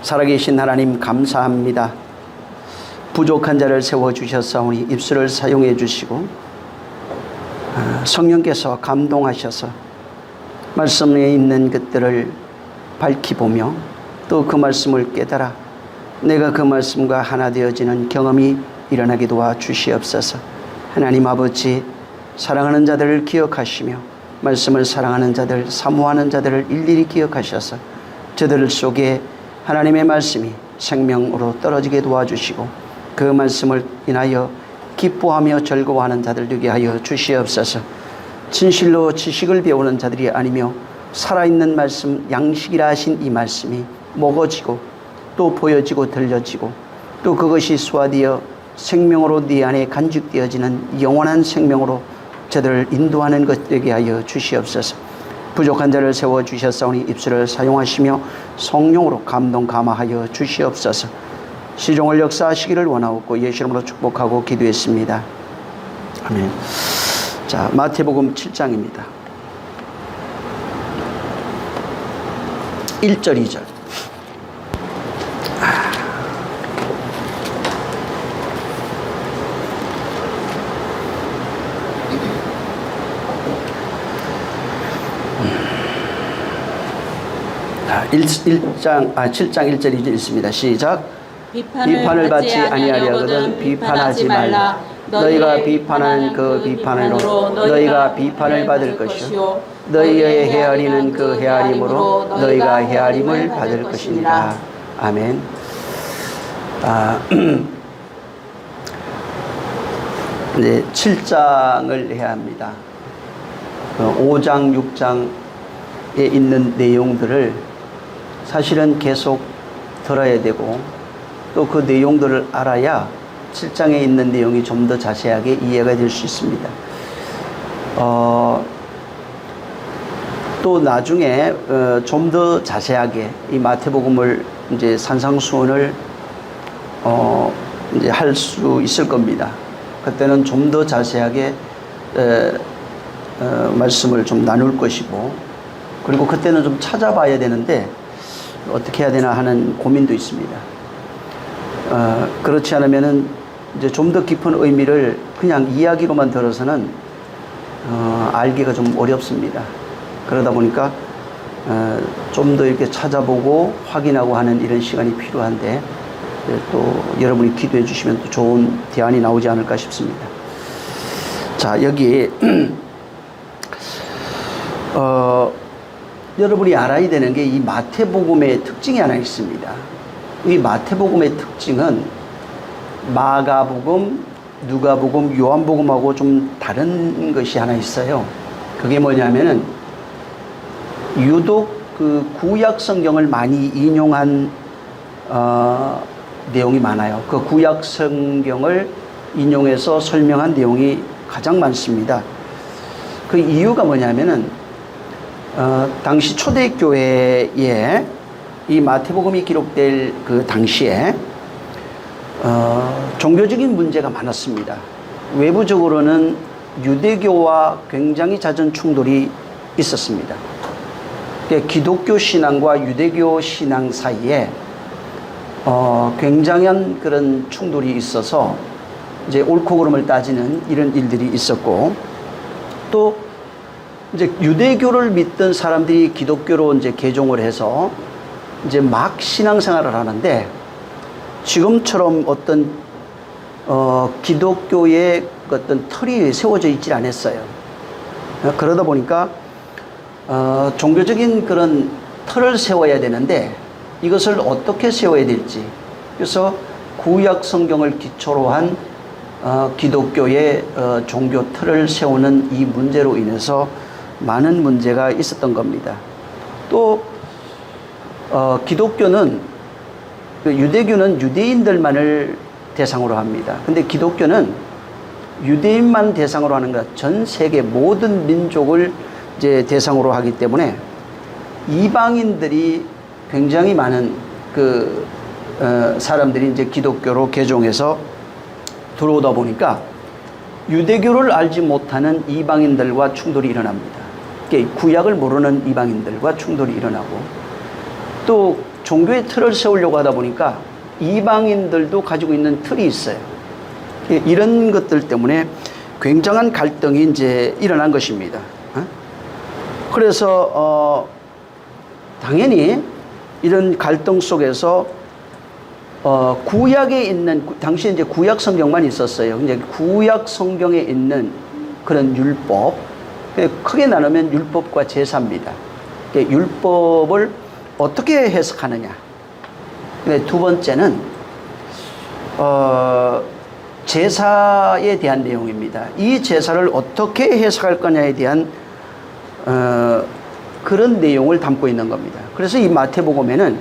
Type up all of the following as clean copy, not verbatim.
살아계신 하나님 감사합니다. 부족한 자를 세워주셨사오니 입술을 사용해 주시고 성령께서 감동하셔서 말씀에 있는 것들을 밝히 보며 또 그 말씀을 깨달아 내가 그 말씀과 하나 되어지는 경험이 일어나게 도와주시옵소서. 하나님 아버지, 사랑하는 자들을 기억하시며 말씀을 사랑하는 자들, 사모하는 자들을 일일이 기억하셔서 저들 속에 하나님의 말씀이 생명으로 떨어지게 도와주시고 그 말씀을 인하여 기뻐하며 즐거워하는 자들 되게 하여 주시옵소서. 진실로 지식을 배우는 자들이 아니며 살아있는 말씀, 양식이라 하신 이 말씀이 먹어지고 또 보여지고 들려지고 또 그것이 소화되어 생명으로 네 안에 간직되어지는 영원한 생명으로 저들을 인도하는 것 되게 하여 주시옵소서. 부족한 자를 세워주셨사오니 입술을 사용하시며 성령으로 감동 감화하여 주시옵소서. 시종을 역사하시기를 원하옵고 예수 이름으로 축복하고 기도했습니다. 아멘. 자, 마태복음 7장입니다. 1절 2절. 7장 1절 2절 있습니다. 시작. 비판을 받지 아니하려거든 비판하지 말라. 너희가 비판하는 그 비판으로 너희가 비판을 받을 것이요 너희의 헤아리는 그 헤아림으로 너희가 헤아림을 받을 것이니라. 아멘. 이제 7장을 해야 합니다. 5장 6장에 있는 내용들을 사실은 계속 들어야 되고 또 그 내용들을 알아야 7장에 있는 내용이 좀 더 자세하게 이해가 될 수 있습니다. 또 나중에 좀 더 자세하게 이 마태복음을 이제 산상수훈을 이제 할 수 있을 겁니다. 그때는 좀 더 자세하게 말씀을 좀 나눌 것이고 그리고 그때는 좀 찾아봐야 되는데 어떻게 해야 되나 하는 고민도 있습니다. 그렇지 않으면은 이제 좀 더 깊은 의미를 그냥 이야기로만 들어서는 알기가 좀 어렵습니다. 그러다 보니까 좀 더 이렇게 찾아보고 확인하고 하는 이런 시간이 필요한데 또 여러분이 기도해 주시면 또 좋은 대안이 나오지 않을까 싶습니다. 자, 여기 여러분이 알아야 되는 게 이 마태복음의 특징이 하나 있습니다. 이 마태복음의 특징은 마가복음, 누가복음, 요한복음하고 좀 다른 것이 하나 있어요. 그게 뭐냐면은 유독 그 구약 성경을 많이 인용한 내용이 많아요. 그 구약 성경을 인용해서 설명한 내용이 가장 많습니다. 그 이유가 뭐냐면은 당시 초대교회에 이 마태복음이 기록될 그 당시에 종교적인 문제가 많았습니다. 외부적으로는 유대교와 굉장히 잦은 충돌이 있었습니다. 기독교 신앙과 유대교 신앙 사이에 굉장한 그런 충돌이 있어서 이제 옳고 그름을 따지는 이런 일들이 있었고 또 이제 유대교를 믿던 사람들이 기독교로 이제 개종을 해서 이제 막 신앙생활을 하는데 지금처럼 어떤 기독교의 어떤 틀이 세워져 있지 않았어요. 그러다 보니까 종교적인 그런 틀을 세워야 되는데 이것을 어떻게 세워야 될지 그래서 구약 성경을 기초로 한 기독교의 종교 틀을 세우는 이 문제로 인해서 많은 문제가 있었던 겁니다. 또 기독교는 유대교는 유대인들만을 대상으로 합니다. 근데 기독교는 유대인만 대상으로 하는 것, 전 세계 모든 민족을 이제 대상으로 하기 때문에 이방인들이 굉장히 많은 그 사람들이 이제 기독교로 개종해서 들어오다 보니까 유대교를 알지 못하는 이방인들과 충돌이 일어납니다. 구약을 모르는 이방인들과 충돌이 일어나고 또 종교의 틀을 세우려고 하다 보니까 이방인들도 가지고 있는 틀이 있어요. 이런 것들 때문에 굉장한 갈등이 이제 일어난 것입니다. 그래서 당연히 이런 갈등 속에서 구약에 있는, 당시에 이제 구약 성경만 있었어요. 이제 구약 성경에 있는 그런 율법, 크게 나누면 율법과 제사입니다. 율법을 어떻게 해석하느냐. 두 번째는 제사에 대한 내용입니다. 이 제사를 어떻게 해석할 거냐에 대한 그런 내용을 담고 있는 겁니다. 그래서 이 마태복음에는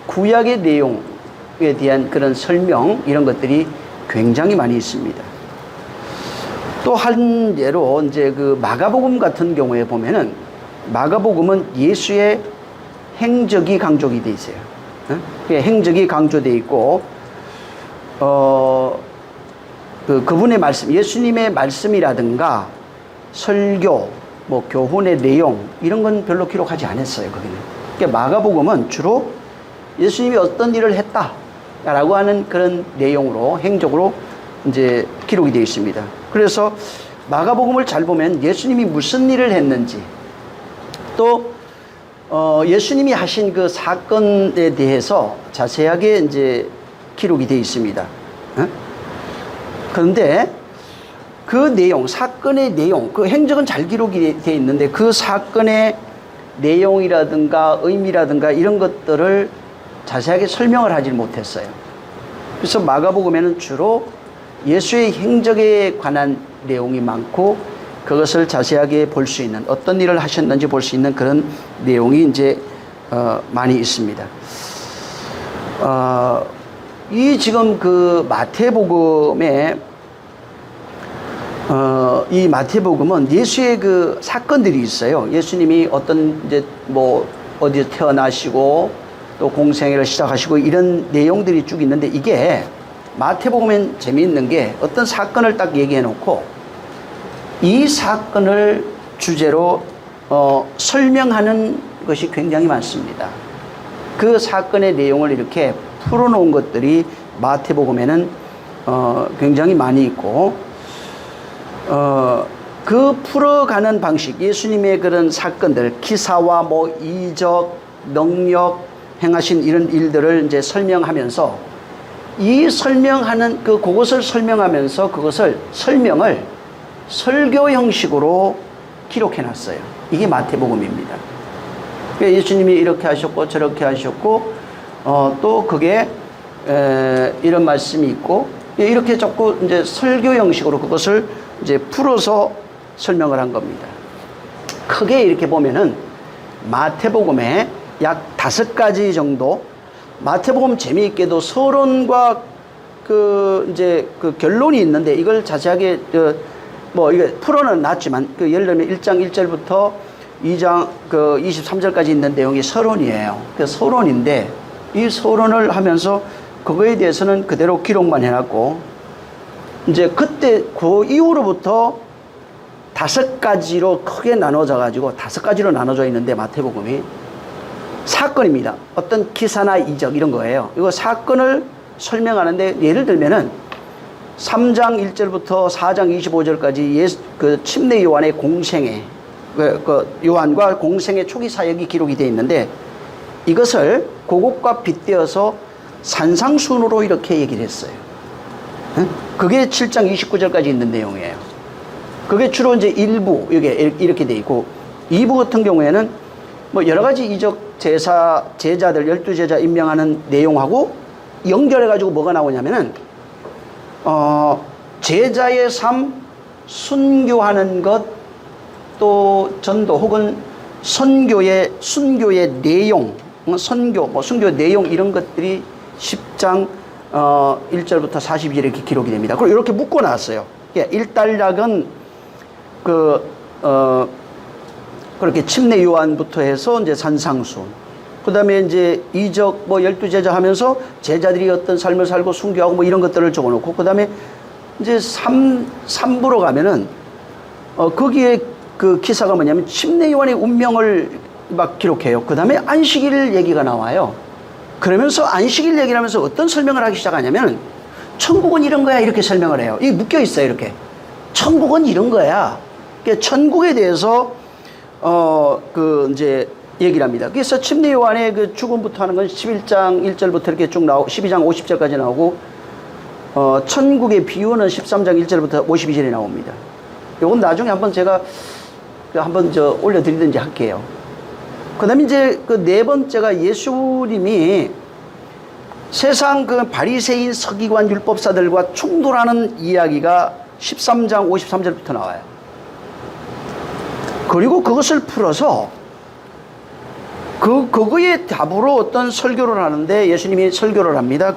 구약의 내용에 대한 그런 설명, 이런 것들이 굉장히 많이 있습니다. 또 한 예로 이제 그 마가복음 같은 경우에 보면은, 마가복음은 예수의 행적이 강조가 되어 있어요. 행적이 강조되어 있고, 그분의 말씀, 예수님의 말씀이라든가 설교, 뭐 교훈의 내용, 이런 건 별로 기록하지 않았어요, 거기는. 그러니까 마가복음은 주로 예수님이 어떤 일을 했다라고 하는 그런 내용으로, 행적으로 이제 기록이 되어 있습니다. 그래서 마가복음을 잘 보면 예수님이 무슨 일을 했는지, 또 예수님이 하신 그 사건에 대해서 자세하게 이제 기록이 되어 있습니다. 그런데 그 내용, 사건의 내용, 그 행적은 잘 기록이 되어 있는데 그 사건의 내용이라든가 의미라든가 이런 것들을 자세하게 설명을 하지 못했어요. 그래서 마가복음에는 주로 예수의 행적에 관한 내용이 많고, 그것을 자세하게 볼 수 있는, 어떤 일을 하셨는지 볼 수 있는 그런 내용이 이제 많이 있습니다. 이 지금 그 마태복음에 이 마태복음은 예수의 그 사건들이 있어요. 예수님이 어떤 이제 뭐 어디서 태어나시고 또 공생애를 시작하시고 이런 내용들이 쭉 있는데, 이게 마태복음엔 재미있는 게 어떤 사건을 딱 얘기해 놓고 이 사건을 주제로 설명하는 것이 굉장히 많습니다. 그 사건의 내용을 이렇게 풀어놓은 것들이 마태복음에는 굉장히 많이 있고, 그 풀어가는 방식, 예수님의 그런 사건들, 기사와 뭐 이적, 능력, 행하신 이런 일들을 이제 설명하면서, 이 설명하는 그것을 설명하면서 그것을 설명을 설교 형식으로 기록해 놨어요. 이게 마태복음입니다. 그러니까 예수님이 이렇게 하셨고 저렇게 하셨고, 또 그게 이런 말씀이 있고, 이렇게 자꾸 이제 설교 형식으로 그것을 이제 풀어서 설명을 한 겁니다. 크게 이렇게 보면은 마태복음에 약 5가지 정도, 마태복음 재미있게도 서론과 이제 그 결론이 있는데, 이걸 자세하게 뭐 이게 풀어는 놨지만, 예를 들면 1장 1절부터 2장 23절까지 있는 내용이 서론이에요. 그 서론인데, 이 서론을 하면서 그거에 대해서는 그대로 기록만 해놨고, 이제 그때 그 이후로부터 5가지로 크게 나눠져 가지고 5가지로 나눠져 있는데, 마태복음이 사건입니다. 어떤 기사나 이적 이런 거예요. 이거 사건을 설명하는데, 예를 들면은 3장 1절부터 4장 25절까지 그 침례 요한의 공생애, 요한과 공생애 초기 사역이 기록이 되어 있는데, 이것을 그것과 빗대어서 산상순으로 이렇게 얘기를 했어요. 그게 7장 29절까지 있는 내용이에요. 그게 주로 이제 1부, 이렇게 되어 있고, 2부 같은 경우에는 뭐 여러 가지 이적 제자들 12제자 임명하는 내용하고 연결해가지고 뭐가 나오냐면은, 제자의 삶, 순교하는 것, 또 전도 혹은 순교의 내용, 순교 내용 이런 것들이 10장 1절부터 42절 이렇게 기록이 됩니다. 그리고 이렇게 묶어 놨어요. 일단락은 그렇게 침례 요한부터 해서 이제 산상순, 그 다음에 이제 이적 12제자 하면서 제자들이 어떤 삶을 살고 순교하고 뭐 이런 것들을 적어 놓고, 그 다음에 이제 3부로 가면은 거기에 그 기사가 뭐냐면 침례 요한의 운명을 막 기록해요. 그 다음에 안식일 얘기가 나와요. 그러면서 안식일 얘기를 하면서 어떤 설명을 하기 시작하냐면 천국은 이런 거야 이렇게 설명을 해요. 이게 묶여 있어요 이렇게. 천국은 이런 거야. 그러니까 천국에 대해서 이제 얘기를 합니다. 그래서 침례 요한의 그 죽음부터 하는 건 11장 1절부터 이렇게 쭉 나오고 12장 50절까지 나오고 천국의 비유는 13장 1절부터 52절에 나옵니다. 요건 나중에 한번 제가 한번 올려드리든지 할게요. 그 다음에 이제 그 네 번째가 예수님이 세상 그 바리새인 서기관 율법사들과 충돌하는 이야기가 13장 53절부터 나와요. 그리고 그것을 풀어서 그거에 답으로 어떤 설교를 하는데 예수님이 설교를 합니다.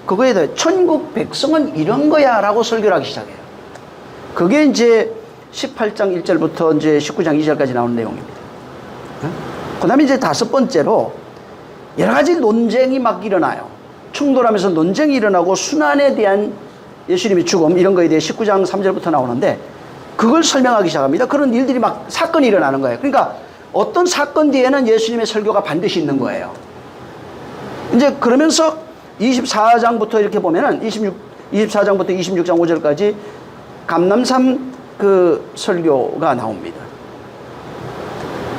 그거에 대해 천국 백성은 이런 거야 라고 설교를 하기 시작해요. 그게 이제 18장 1절부터 이제 19장 2절까지 나오는 내용입니다. 그 다음에 이제 다섯 번째로 여러 가지 논쟁이 막 일어나요. 충돌하면서 논쟁이 일어나고 순환에 대한 예수님의 죽음 이런 거에 대해 19장 3절부터 나오는데 그걸 설명하기 시작합니다. 그런 일들이 막 사건이 일어나는 거예요. 그러니까 어떤 사건 뒤에는 예수님의 설교가 반드시 있는 거예요. 이제 그러면서 24장부터 이렇게 보면은 24장부터 26장 5절까지 감람산 그 설교가 나옵니다.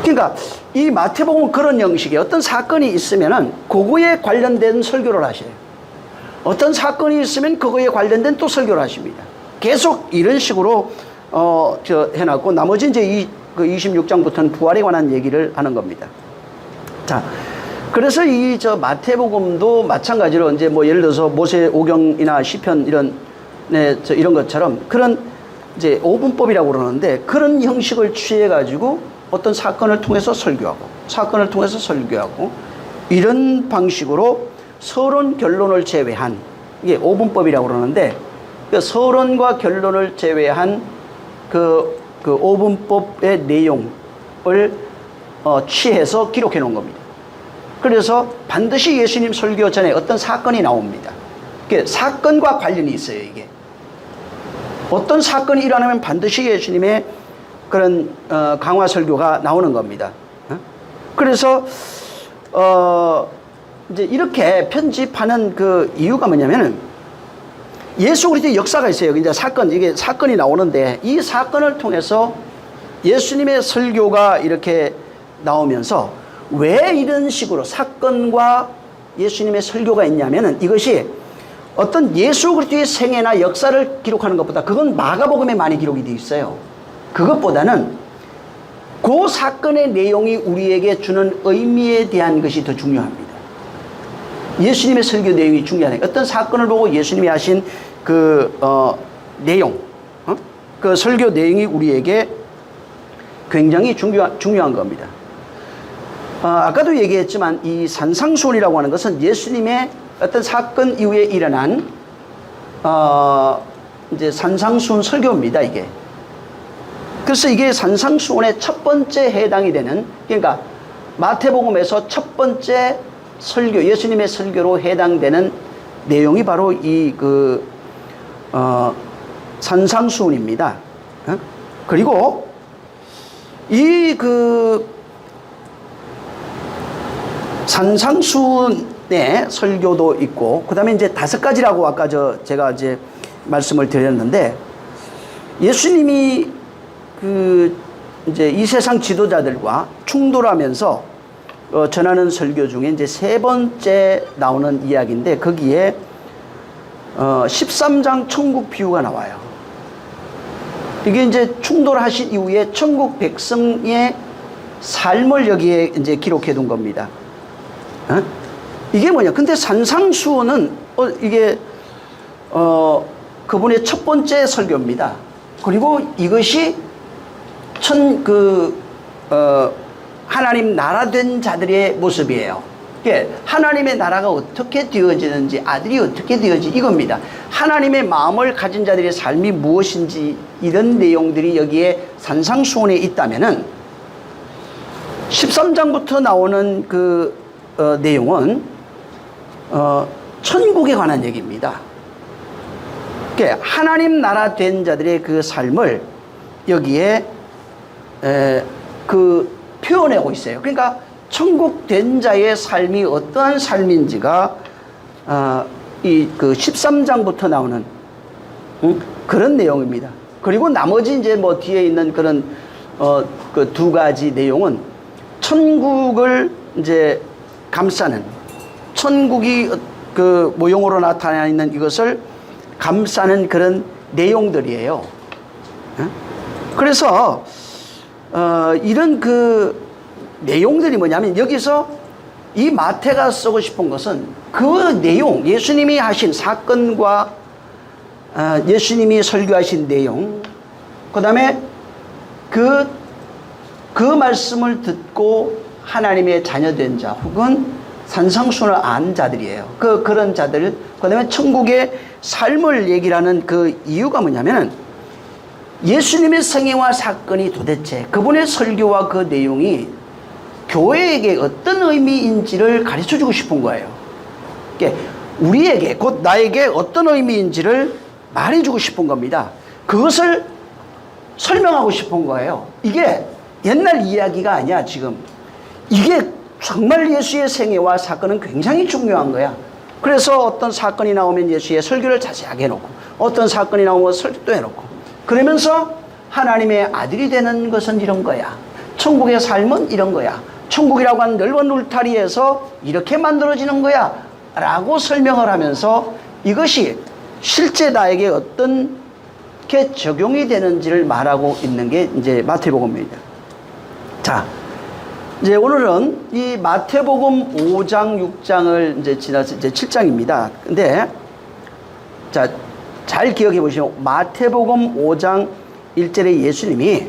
그러니까 이 마태복음은 그런 형식의 어떤 사건이 있으면은 그거에 관련된 설교를 하셔요. 어떤 사건이 있으면 그거에 관련된 또 설교를 하십니다. 계속 이런 식으로 해놨고 나머지 이제 그 26장부터는 부활에 관한 얘기를 하는 겁니다. 자, 그래서 마태복음도 마찬가지로 이제 뭐 예를 들어서 모세 오경이나 시편 이런 것처럼 그런 이제 오분법이라고 그러는데 그런 형식을 취해가지고 어떤 사건을 통해서 설교하고 이런 방식으로 서론 결론을 제외한 이게 오분법이라고 그러는데 그 서론과 결론을 제외한 그 오분법의 내용을 취해서 기록해 놓은 겁니다. 그래서 반드시 예수님 설교 전에 어떤 사건이 나옵니다. 사건과 관련이 있어요. 이게 어떤 사건이 일어나면 반드시 예수님의 그런 강화 설교가 나오는 겁니다. 그래서 이제 이렇게 편집하는 그 이유가 뭐냐면은 예수 그리스도의 역사가 있어요. 이제 이게 사건이 나오는데 이 사건을 통해서 예수님의 설교가 이렇게 나오면서 왜 이런 식으로 사건과 예수님의 설교가 있냐면은 이것이 어떤 예수 그리스도의 생애나 역사를 기록하는 것보다 그건 마가복음에 많이 기록이 되어 있어요. 그것보다는 그 사건의 내용이 우리에게 주는 의미에 대한 것이 더 중요합니다. 예수님의 설교 내용이 중요하다. 어떤 사건을 보고 예수님이 하신 내용, 그 설교 내용이 우리에게 굉장히 중요한 겁니다. 아까도 얘기했지만 이 산상수훈이라고 하는 것은 예수님의 어떤 사건 이후에 일어난 이제 산상수훈 설교입니다. 이게. 그래서 이게 산상수훈의 첫 번째 해당이 되는, 그러니까 마태복음에서 첫 번째 설교, 예수님의 설교로 해당되는 내용이 바로 이 산상수훈입니다. 그리고 이 산상수훈의 설교도 있고, 그 다음에 이제 5가지라고 아까 제가 이제 말씀을 드렸는데, 예수님이 이제 이 세상 지도자들과 충돌하면서 전하는 설교 중에 이제 3번째 나오는 이야기인데, 거기에 13장 천국 비유가 나와요. 이게 이제 충돌하신 이후에 천국 백성의 삶을 여기에 이제 기록해 둔 겁니다. 이게 뭐냐? 근데 산상수훈은 이게 그분의 첫 번째 설교입니다. 그리고 이것이 하나님 나라 된 자들의 모습이에요. 하나님의 나라가 어떻게 되어지는지, 아들이 어떻게 되어지는지 이겁니다. 하나님의 마음을 가진 자들의 삶이 무엇인지 이런 내용들이 여기에 산상수훈에 있다면은 13장부터 나오는 내용은 천국에 관한 얘기입니다. 하나님 나라 된 자들의 그 삶을 여기에 표현하고 있어요. 그러니까 천국 된 자의 삶이 어떠한 삶인지가 이 그 13장부터 나오는 그런 내용입니다. 그리고 나머지 이제 뭐 뒤에 있는 그런 그 두 가지 내용은 천국을 이제 감싸는, 천국이 그 모형으로 나타나 있는 이것을 감싸는 그런 내용들이에요. 그래서 이런 그 내용들이 뭐냐면, 여기서 이 마태가 쓰고 싶은 것은 그 내용, 예수님이 하신 사건과 예수님이 설교하신 내용, 그 다음에 그 말씀을 듣고 하나님의 자녀된 자 혹은 산상수훈을 안 자들이에요. 그런 자들, 그 다음에 천국의 삶을 얘기를 하는 그 이유가 뭐냐면, 예수님의 생애와 사건이 도대체 그분의 설교와 그 내용이 교회에게 어떤 의미인지를 가르쳐주고 싶은 거예요. 그러니까 우리에게, 곧 나에게 어떤 의미인지를 말해주고 싶은 겁니다. 그것을 설명하고 싶은 거예요. 이게 옛날 이야기가 아니야. 지금 이게 정말 예수의 생애와 사건은 굉장히 중요한 거야. 그래서 어떤 사건이 나오면 예수의 설교를 자세하게 해놓고, 어떤 사건이 나오면 설교도 해놓고, 그러면서 하나님의 아들이 되는 것은 이런 거야, 천국의 삶은 이런 거야, 천국이라고 하는 넓은 울타리에서 이렇게 만들어지는 거야 라고 설명을 하면서 이것이 실제 나에게 어떤 게 적용이 되는지를 말하고 있는 게 이제 마태복음입니다. 자, 이제 오늘은 이 마태복음 5장, 6장을 이제 지나서 이제 7장입니다. 근데 자, 잘 기억해 보시면 마태복음 5장 1절에 예수님이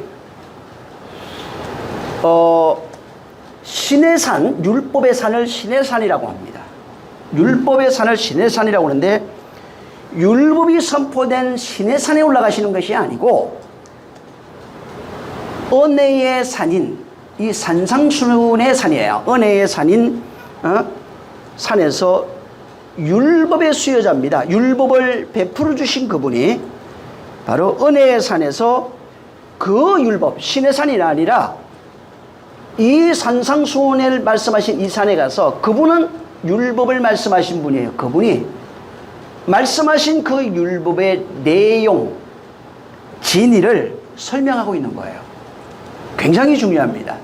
신의 산, 율법의 산을 신의 산이라고 합니다. 율법의 산을 신의 산이라고 하는데, 율법이 선포된 신의 산에 올라가시는 것이 아니고 은혜의 산인 이 산상수훈의 산이에요. 은혜의 산인 산에서 율법의 수여자입니다. 율법을 베풀어 주신 그분이 바로 은혜의 산에서 그 율법, 신의 산이 아니라 이 산상수훈을 말씀하신 이 산에 가서, 그분은 율법을 말씀하신 분이에요. 그분이 말씀하신 그 율법의 내용, 진리를 설명하고 있는 거예요. 굉장히 중요합니다.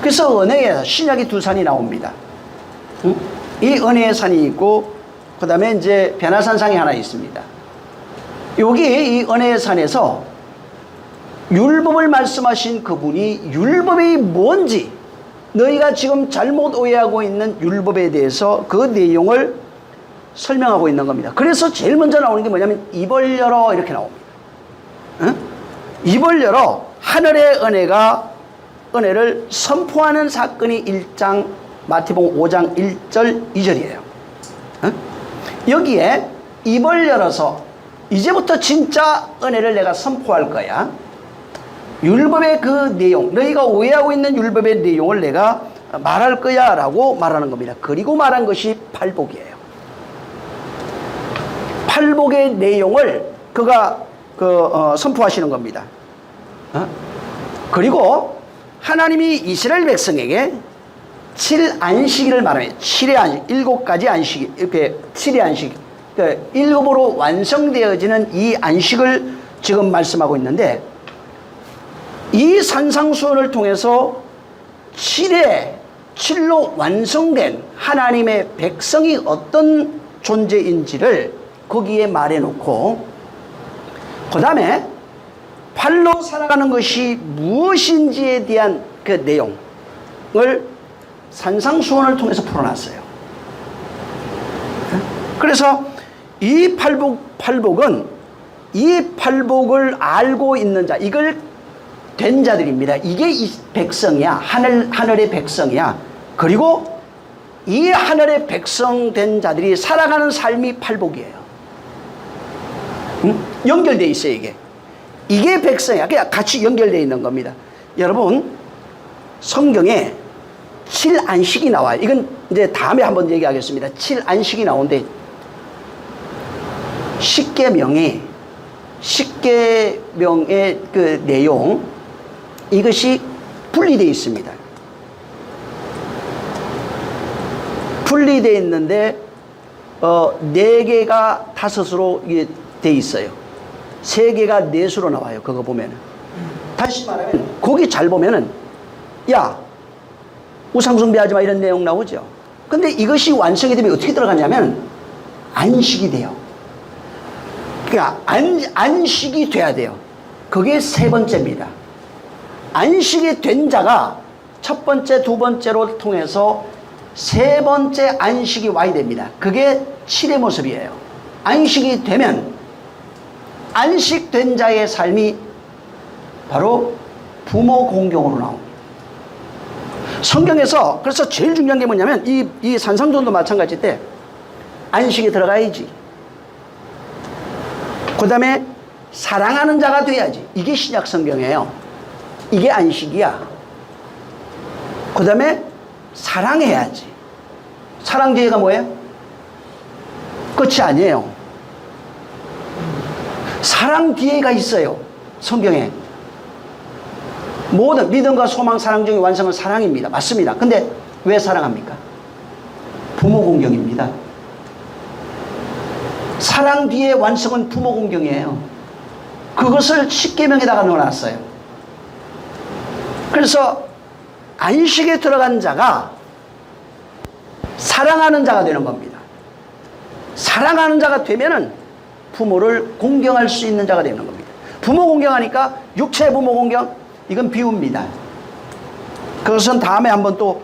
그래서 은혜의 신약이 두 산이 나옵니다. 이 은혜의 산이 있고, 그 다음에 이제 변화산상이 하나 있습니다. 여기 이 은혜의 산에서 율법을 말씀하신 그분이 율법이 뭔지, 너희가 지금 잘못 오해하고 있는 율법에 대해서 그 내용을 설명하고 있는 겁니다. 그래서 제일 먼저 나오는 게 뭐냐면 입을 열어 이렇게 나옵니다. 입을 열어 하늘의 은혜를 선포하는 사건이 1장 마태복음 5장 1절 2절이에요. 여기에 입을 열어서 이제부터 진짜 은혜를 내가 선포할 거야. 율법의 그 내용, 너희가 오해하고 있는 율법의 내용을 내가 말할 거야 라고 말하는 겁니다. 그리고 말한 것이 팔복이에요. 팔복의 내용을 그가 선포하시는 겁니다. 그리고 하나님이 이스라엘 백성에게 7안식일을 말합니다. 7의 안식, 7가지 안식, 이렇게 7의 안식, 그러니까 7으로 완성되어지는 이 안식을 지금 말씀하고 있는데, 이 산상수훈을 통해서 7로 완성된 하나님의 백성이 어떤 존재인지를 거기에 말해놓고, 그 다음에 8로 살아가는 것이 무엇인지에 대한 그 내용을 산상수훈을 통해서 풀어놨어요. 그래서 이 팔복은 이 팔복을 알고 있는 자, 이걸 된 자들입니다. 이게 이 백성이야. 하늘의 백성이야. 그리고 이 하늘의 백성 된 자들이 살아가는 삶이 팔복이에요. 연결되어 있어요, 이게. 이게 백성이야. 그냥 같이 연결되어 있는 겁니다. 여러분, 성경에 7안식이 나와요. 이건 이제 다음에 한번 얘기하겠습니다. 7안식이 나오는데, 십계명의 그 내용, 이것이 분리되어 있습니다. 분리되어 있는데 4개가 5으로 이게 돼 있어요. 3개가 4수로 나와요. 그거 보면은. 다시 말하면 거기 잘 보면은 야 우상숭배하지 마 이런 내용 나오죠. 근데 이것이 완성이 되면 어떻게 들어가냐면 안식이 돼요. 그러니까 안식이 돼야 돼요. 그게 3번째입니다. 안식이 된 자가 첫 번째, 두 번째로 통해서 3번째 안식이 와야 됩니다. 그게 7의 모습이에요. 안식이 되면 안식된 자의 삶이 바로 부모 공경으로 나옵니다. 성경에서 그래서 제일 중요한 게 뭐냐면 이 산상수훈도 마찬가지 때 안식에 들어가야지. 그 다음에 사랑하는 자가 돼야지. 이게 신약 성경이에요. 이게 안식이야. 그 다음에 사랑해야지. 사랑 뒤에가 뭐예요? 끝이 아니에요. 사랑 뒤에가 있어요. 성경에. 모든 믿음과 소망, 사랑 중에 완성은 사랑입니다. 맞습니다. 근데 왜 사랑합니까? 부모 공경입니다. 사랑 뒤에 완성은 부모 공경이에요. 그것을 십계명에다가 넣어놨어요. 그래서 안식에 들어간 자가 사랑하는 자가 되는 겁니다. 사랑하는 자가 되면은 부모를 공경할 수 있는 자가 되는 겁니다. 부모 공경하니까 육체의 부모 공경, 이건 비유입니다. 그것은 다음에 한번 또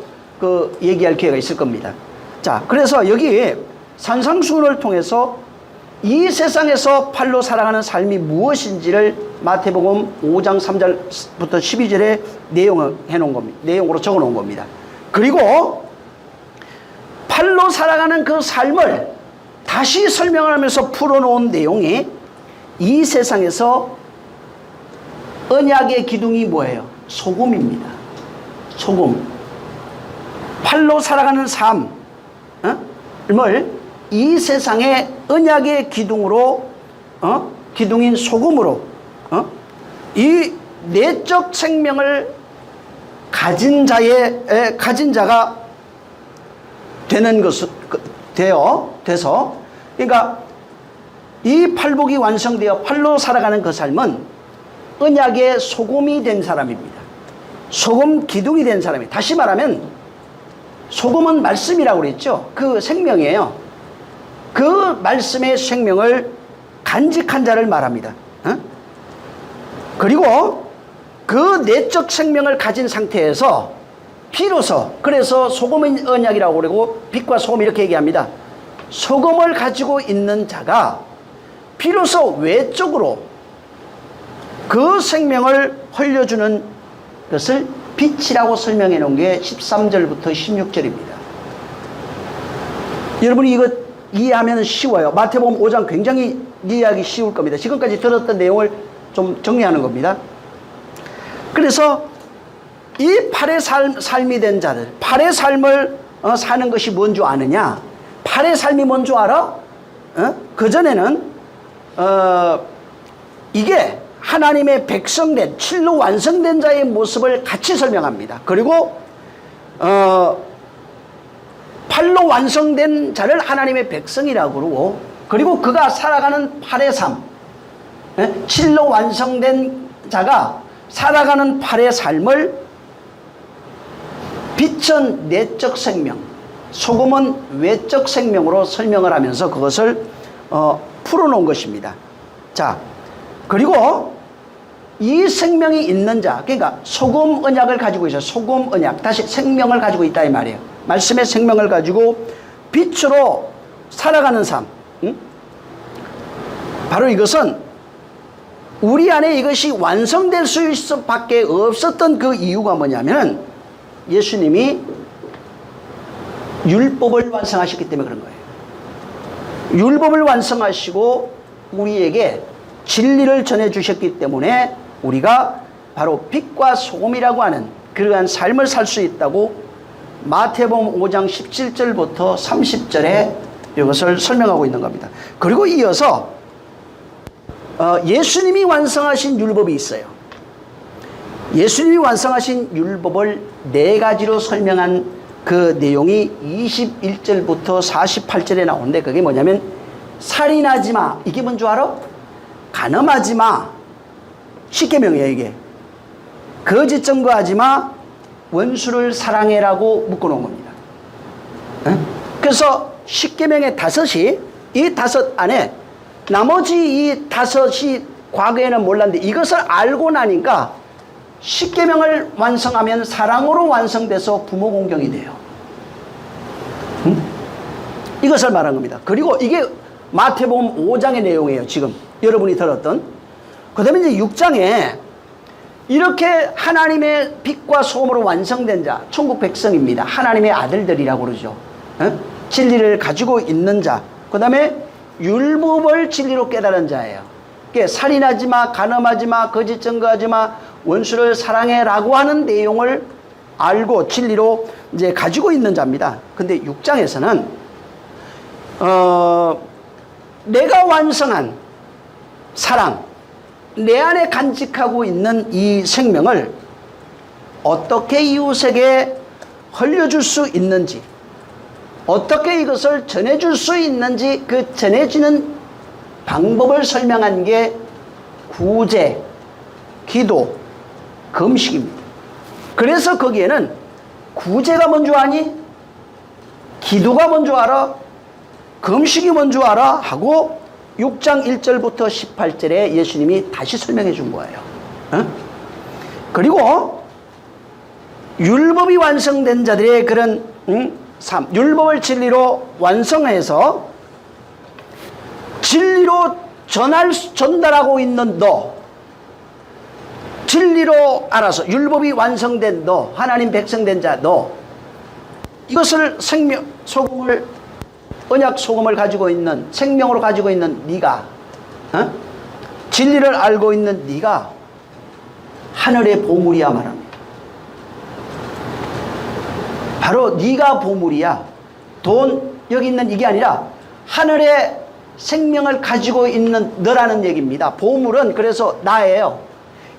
얘기할 기회가 있을 겁니다. 자, 그래서 여기 산상수훈을 통해서 이 세상에서 팔로 살아가는 삶이 무엇인지를 마태복음 5장 3절부터 12절에 내용을 해놓은 겁니다. 내용으로 적어 놓은 겁니다. 그리고 팔로 살아가는 그 삶을 다시 설명을 하면서 풀어놓은 내용이 이 세상에서 언약의 기둥이 뭐예요? 소금입니다. 소금. 팔로 살아가는 삶을 이 세상의 언약의 기둥으로 기둥인 소금으로 이 내적 생명을 가진 자가 되는 것은 돼서 그러니까 이 팔복이 완성되어 팔로 살아가는 그 삶은 언약의 소금이 된 사람입니다. 소금 기둥이 된 사람이. 다시 말하면 소금은 말씀이라고 그랬죠. 그 생명이에요. 그 말씀의 생명을 간직한 자를 말합니다. 그리고 그 내적 생명을 가진 상태에서 비로소, 그래서 소금의 언약이라고 그러고 빛과 소금 이렇게 얘기합니다. 소금을 가지고 있는 자가 비로소 외적으로 그 생명을 흘려주는 것을 빛이라고 설명해 놓은 게 13절부터 16절입니다. 여러분이 이거 이해하면 쉬워요. 마태복음 5장 굉장히 이해하기 쉬울 겁니다. 지금까지 들었던 내용을 좀 정리하는 겁니다. 그래서 이 팔의 삶이 된 자들, 팔의 삶을 사는 것이 뭔 줄 아느냐? 팔의 삶이 뭔 줄 알아? 그전에는 이게 하나님의 백성된, 칠로 완성된 자의 모습을 같이 설명합니다. 그리고 팔로 완성된 자를 하나님의 백성이라고 그러고, 그리고 그가 살아가는 팔의 삶, 칠로 완성된 자가 살아가는 팔의 삶을 빛은 내적 생명, 소금은 외적 생명으로 설명을 하면서 그것을 풀어놓은 것입니다. 자, 그리고 이 생명이 있는 자, 그러니까 소금 언약을 가지고 있어요. 소금 언약, 다시 생명을 가지고 있다 이 말이에요. 말씀의 생명을 가지고 빛으로 살아가는 삶. 바로 이것은 우리 안에 이것이 완성될 수밖에 없었던 그 이유가 뭐냐면 예수님이 율법을 완성하셨기 때문에 그런 거예요. 율법을 완성하시고 우리에게 진리를 전해주셨기 때문에 우리가 바로 빛과 소금이라고 하는 그러한 삶을 살 수 있다고 마태복음 5장 17절부터 30절에 이것을 설명하고 있는 겁니다. 그리고 이어서 예수님이 완성하신 율법이 있어요. 예수님이 완성하신 율법을 4가지로 설명한 그 내용이 21절부터 48절에 나오는데 그게 뭐냐면 살인하지 마. 이게 뭔 줄 알아? 간음하지 마. 십계명이에요 이게. 거짓 증거하지 마. 원수를 사랑해라고 묶어놓은 겁니다. 그래서 십계명의 다섯이 이 다섯 안에 나머지 이 다섯이 과거에는 몰랐는데 이것을 알고 나니까 십계명을 완성하면 사랑으로 완성돼서 부모 공경이 돼요. 이것을 말한 겁니다. 그리고 이게 마태복음 5장의 내용이에요. 지금 여러분이 들었던. 그 다음에 이제 6장에 이렇게 하나님의 빛과 소금으로 완성된 자, 천국 백성입니다. 하나님의 아들들이라고 그러죠. 진리를 가지고 있는 자. 그 다음에 율법을 진리로 깨달은 자예요. 살인하지 마, 간음하지 마, 거짓 증거하지 마, 원수를 사랑해라고 하는 내용을 알고 진리로 이제 가지고 있는 자입니다. 근데 6장에서는 내가 완성한 사랑, 내 안에 간직하고 있는 이 생명을 어떻게 이웃에게 흘려줄 수 있는지, 어떻게 이것을 전해줄 수 있는지 그 전해지는 방법을 설명한 게 구제, 기도, 금식입니다. 그래서 거기에는 구제가 뭔 줄 아니? 기도가 뭔 줄 알아? 금식이 뭔 줄 알아? 하고 6장 1절부터 18절에 예수님이 다시 설명해 준 거예요. 그리고 율법이 완성된 자들의 그런 삶, 율법을 진리로 완성해서 진리로 전달하고 있는 너, 진리로 알아서 율법이 완성된 너, 하나님 백성된 자 너, 이것을 생명 소금을, 언약 소금을 가지고 있는, 생명으로 가지고 있는 네가, 진리를 알고 있는 네가 하늘의 보물이야 말합니다. 바로 네가 보물이야. 돈 여기 있는 이게 아니라 하늘의 생명을 가지고 있는 너라는 얘기입니다. 보물은 그래서 나예요.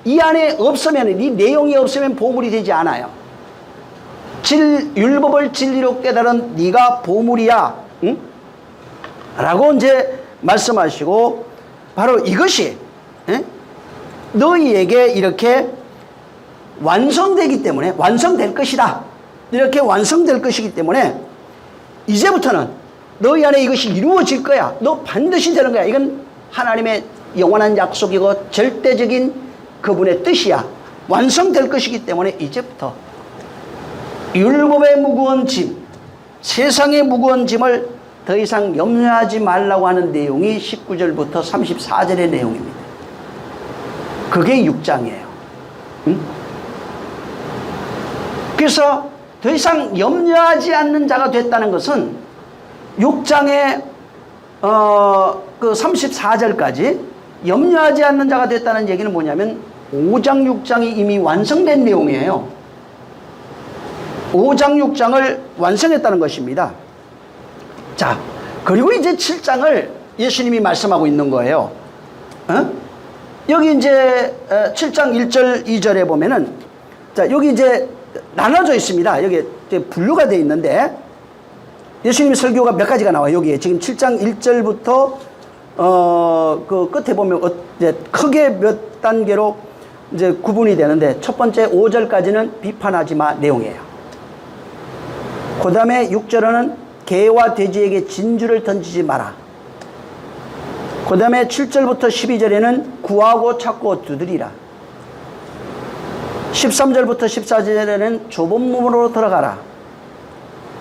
이 안에 없으면, 이 내용이 없으면 보물이 되지 않아요. 율법을 진리로 깨달은 네가 보물이야. 응? 라고 이제 말씀하시고, 바로 이것이 너희에게 이렇게 완성되기 때문에, 완성될 것이다. 이렇게 완성될 것이기 때문에 이제부터는 너희 안에 이것이 이루어질 거야. 너 반드시 되는 거야. 이건 하나님의 영원한 약속이고 절대적인 그분의 뜻이야. 완성될 것이기 때문에 이제부터 율법의 무거운 짐, 세상의 무거운 짐을 더 이상 염려하지 말라고 하는 내용이 19절부터 34절의 내용입니다. 그게 6장이에요. 그래서 더 이상 염려하지 않는 자가 됐다는 것은 6장의 그 34절까지 염려하지 않는 자가 됐다는 얘기는 뭐냐면 5장 6장이 이미 완성된 내용이에요. 5장 6장을 완성했다는 것입니다. 자, 그리고 이제 7장을 예수님이 말씀하고 있는 거예요. 여기 이제 7장 1절 2절에 보면은, 자, 여기 이제 나눠져 있습니다. 여기 이제 분류가 되어 있는데 예수님 설교가 몇 가지가 나와요. 여기에 지금 7장 1절부터 그 끝에 보면 이제 크게 몇 단계로 이제 구분이 되는데, 첫 번째 5절까지는 비판하지 마 내용이에요. 그 다음에 6절은 개와 돼지에게 진주를 던지지 마라. 그 다음에 7절부터 12절에는 구하고 찾고 두드리라. 13절부터 14절에는 좁은 문으로 들어가라.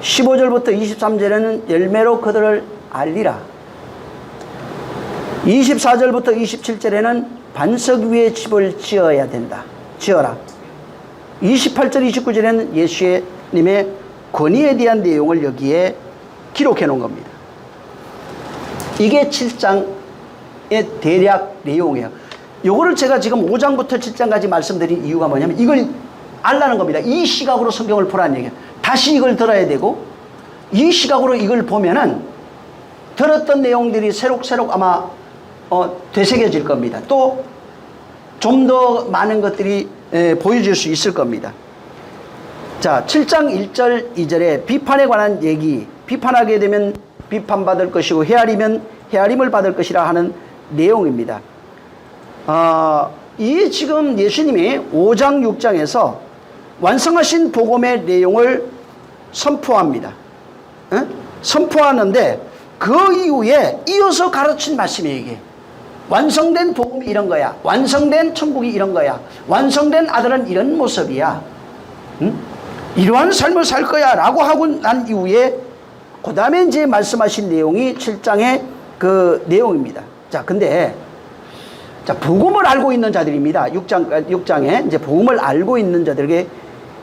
15절부터 23절에는 열매로 그들을 알리라. 24절부터 27절에는 반석 위에 집을 지어야 된다. 지어라. 28절 29절에는 예수님의 권위에 대한 내용을 여기에 기록해 놓은 겁니다. 이게 7장의 대략 내용이에요. 요거를 제가 지금 5장부터 7장까지 말씀드린 이유가 뭐냐면 이걸 알라는 겁니다. 이 시각으로 성경을 보라는 얘기예요. 다시 이걸 들어야 되고, 이 시각으로 이걸 보면은 들었던 내용들이 새록새록 아마 되새겨질 겁니다. 또 좀 더 많은 것들이 보여질 수 있을 겁니다. 자, 7장 1절 2절에 비판에 관한 얘기, 비판하게 되면 비판받을 것이고 헤아리면 헤아림을 받을 것이라 하는 내용입니다. 이 지금 예수님이 5장 6장에서 완성하신 복음의 내용을 선포합니다. 선포하는데 그 이후에 이어서 가르친 말씀이 이게 완성된 복음이 이런 거야. 완성된 천국이 이런 거야. 완성된 아들은 이런 모습이야. 이러한 삶을 살 거야 라고 하고 난 이후에 그 다음에 이제 말씀하신 내용이 7장의 그 내용입니다. 자, 근데 자, 복음을 알고 있는 자들입니다. 6장에 이제 복음을 알고 있는 자들에게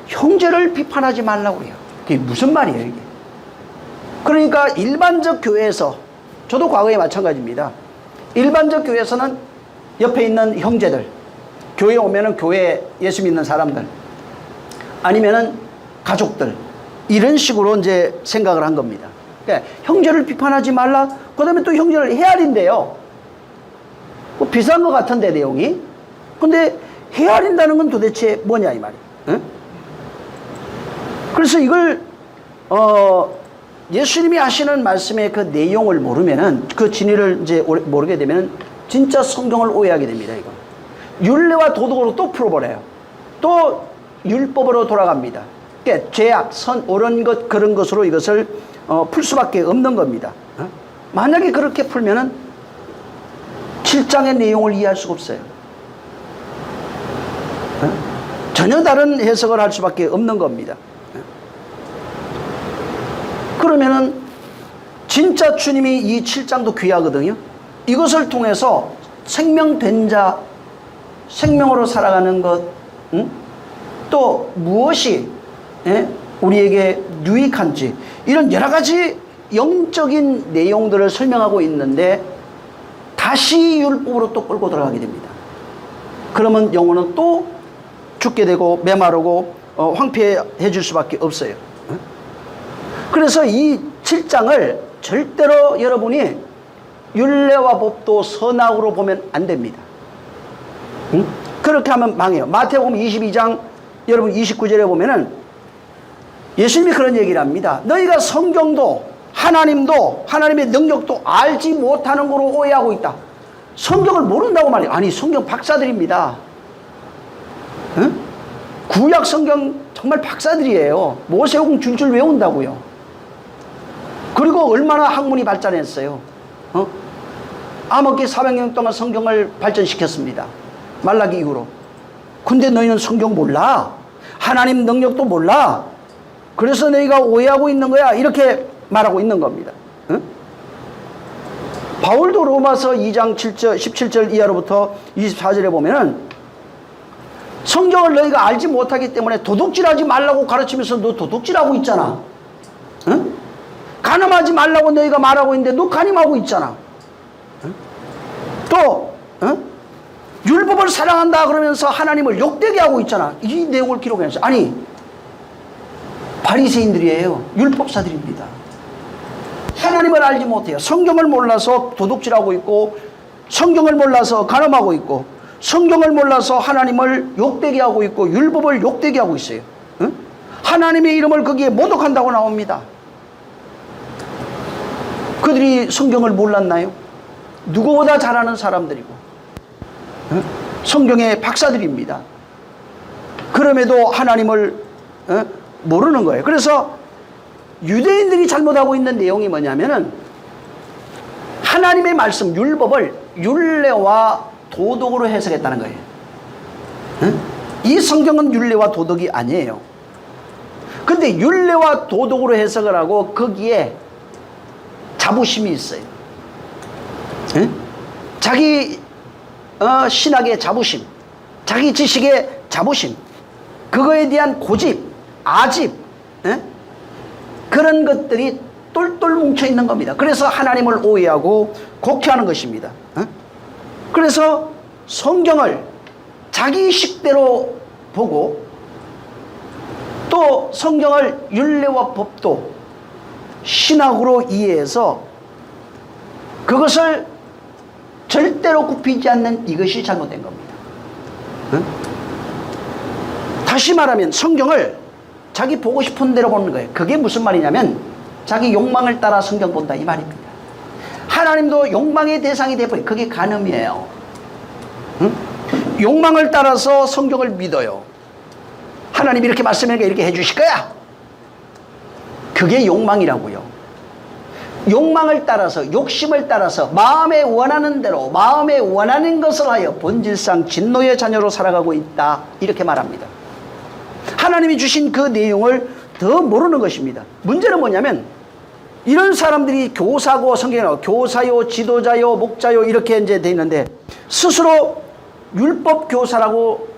형제를 비판하지 말라고 해요. 그게 무슨 말이에요, 이게? 그러니까 일반적 교회에서, 저도 과거에 마찬가지입니다. 일반적 교회에서는 옆에 있는 형제들, 교회에 오면은 교회에 예수 믿는 사람들, 아니면은 가족들, 이런 식으로 이제 생각을 한 겁니다. 그러니까 형제를 비판하지 말라, 그 다음에 또 형제를 헤아린대요. 뭐 비슷한 것 같은데, 내용이. 근데 헤아린다는 건 도대체 뭐냐, 이 말이에요. 응? 그래서 이걸, 예수님이 하시는 말씀의 그 내용을 모르면은, 그 진리를 이제 모르게 되면은, 진짜 성경을 오해하게 됩니다, 이거. 율례와 도덕으로 또 풀어버려요. 또 율법으로 돌아갑니다. 그러니까 죄악, 선, 옳은 것, 그런 것으로 이것을 풀 수밖에 없는 겁니다. 만약에 그렇게 풀면은 7장의 내용을 이해할 수가 없어요. 전혀 다른 해석을 할 수밖에 없는 겁니다. 그러면은 진짜 주님이 이 7장도 귀하거든요. 이것을 통해서 생명된 자, 생명으로 살아가는 것, 또 무엇이 우리에게 유익한지, 이런 여러 가지 영적인 내용들을 설명하고 있는데 다시 율법으로 또 끌고 들어가게 됩니다. 그러면 영혼은 또 죽게 되고 메마르고 황폐해 줄 수밖에 없어요. 그래서 이 7장을 절대로 여러분이 율례와 법도 선악으로 보면 안 됩니다. 그렇게 하면 망해요. 마태복음 22장 여러분 29절에 보면은 예수님이 그런 얘기를 합니다. 너희가 성경도 하나님도 하나님의 능력도 알지 못하는 거로 오해하고 있다. 성경을 모른다고 말해요. 아니, 성경 박사들입니다. 응? 구약 성경 정말 박사들이에요. 모세오경 줄줄 외운다고요. 그리고 얼마나 학문이 발전했어요. 암흑기 400년 동안 성경을 발전시켰습니다. 말라기 이후로. 근데 너희는 성경 몰라. 하나님 능력도 몰라. 그래서 너희가 오해하고 있는 거야. 이렇게 말하고 있는 겁니다. 응? 바울도 로마서 2장 7절, 17절 이하로부터 24절에 보면은 성경을 너희가 알지 못하기 때문에 도둑질하지 말라고 가르치면서 너 도둑질하고 있잖아. 응? 간음하지 말라고 너희가 말하고 있는데 너 간음하고 있잖아. 응? 또 율법을 사랑한다 그러면서 하나님을 욕되게 하고 있잖아. 이 내용을 기록해놨어요. 아니, 바리새인들이에요. 율법사들입니다. 하나님을 알지 못해요. 성경을 몰라서 도둑질하고 있고, 성경을 몰라서 간음하고 있고, 성경을 몰라서 하나님을 욕되게 하고 있고, 율법을 욕되게 하고 있어요. 응? 하나님의 이름을 거기에 모독한다고 나옵니다. 그들이 성경을 몰랐나요? 누구보다 잘 아는 사람들이고, 응? 성경의 박사들입니다. 그럼에도 하나님을 모르는 거예요. 그래서 유대인들이 잘못하고 있는 내용이 뭐냐면은 하나님의 말씀, 율법을 율례와 도덕으로 해석했다는 거예요. 이 성경은 율례와 도덕이 아니에요. 근데 율례와 도덕으로 해석을 하고 거기에 자부심이 있어요. 자기 신학의 자부심, 자기 지식의 자부심, 그거에 대한 고집, 아집, 그런 것들이 똘똘 뭉쳐있는 겁니다. 그래서 하나님을 오해하고 곡해하는 것입니다. 그래서 성경을 자기 식대로 보고 또 성경을 율례와 법도 신학으로 이해해서 그것을 절대로 굽히지 않는 이것이 잘못된 겁니다. 다시 말하면 성경을 자기 보고 싶은 대로 보는 거예요. 그게 무슨 말이냐면 자기 욕망을 따라 성경 본다 이 말입니다. 하나님도 욕망의 대상이 되어버려요. 그게 간음이에요. 응? 욕망을 따라서 성경을 믿어요. 하나님 이렇게 말씀하니까 이렇게 해주실 거야. 그게 욕망이라고요. 욕망을 따라서, 욕심을 따라서 마음에 원하는 대로, 마음에 원하는 것을 하여 본질상 진노의 자녀로 살아가고 있다 이렇게 말합니다. 하나님이 주신 그 내용을 더 모르는 것입니다. 문제는 뭐냐면 이런 사람들이 교사고, 성경에 나와 교사요, 지도자요, 목자요 이렇게 이제 돼 있는데 스스로 율법 교사라고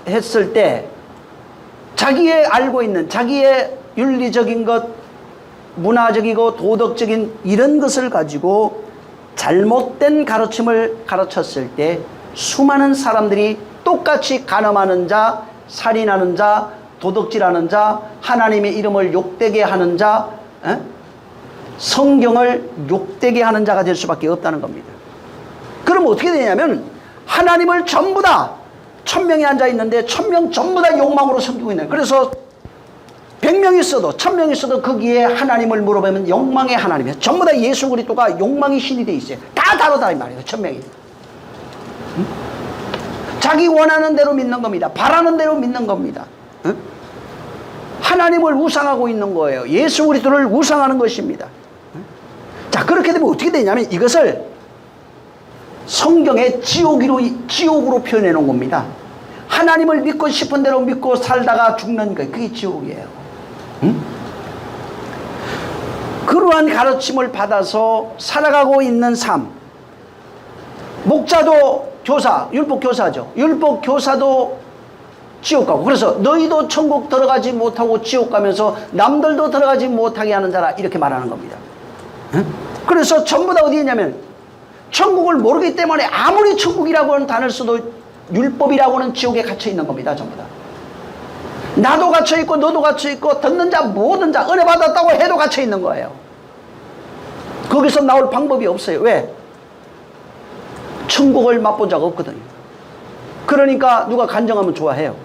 했을 때 자기의 알고 있는 자기의 윤리적인 것, 문화적이고 도덕적인 이런 것을 가지고 잘못된 가르침을 가르쳤을 때 수많은 사람들이 똑같이 간음하는 자, 살인하는 자, 도덕질하는 자, 하나님의 이름을 욕되게 하는 자, 성경을 욕되게 하는 자가 될 수밖에 없다는 겁니다. 그럼 어떻게 되냐면 하나님을 전부 다 1000명이 앉아 있는데 1000명 전부 다 욕망으로 섬기고 있는 거예요. 그래서 100명이 있어도 1000명이 있어도 거기에 하나님을 물어보면 욕망의 하나님이에요. 전부 다 예수 그리스도가 욕망의 신이 돼 있어요. 다 다르다 이 말이에요. 1000명이. 응? 자기 원하는 대로 믿는 겁니다. 바라는 대로 믿는 겁니다. 응? 하나님을 우상하고 있는 거예요. 예수 그리스도를 우상하는 것입니다. 응? 자, 그렇게 되면 어떻게 되냐면 이것을 성경의 지옥으로 표현해 놓은 겁니다. 하나님을 믿고 싶은 대로 믿고 살다가 죽는 거예요. 그게 지옥이에요. 응? 그러한 가르침을 받아서 살아가고 있는 삶. 목자도 교사, 율법 교사죠. 율법 교사도 지옥 가고. 그래서 너희도 천국 들어가지 못하고 지옥 가면서 남들도 들어가지 못하게 하는 자라 이렇게 말하는 겁니다. 응? 그래서 전부 다 어디 있냐면 천국을 모르기 때문에 아무리 천국이라고는 단을 써도 율법이라고는 지옥에 갇혀 있는 겁니다. 전부 다. 나도 갇혀 있고 너도 갇혀 있고 듣는 자 모든 자 은혜 받았다고 해도 갇혀 있는 거예요. 거기서 나올 방법이 없어요. 왜? 천국을 맛본 자가 없거든요. 그러니까 누가 간정하면 좋아해요.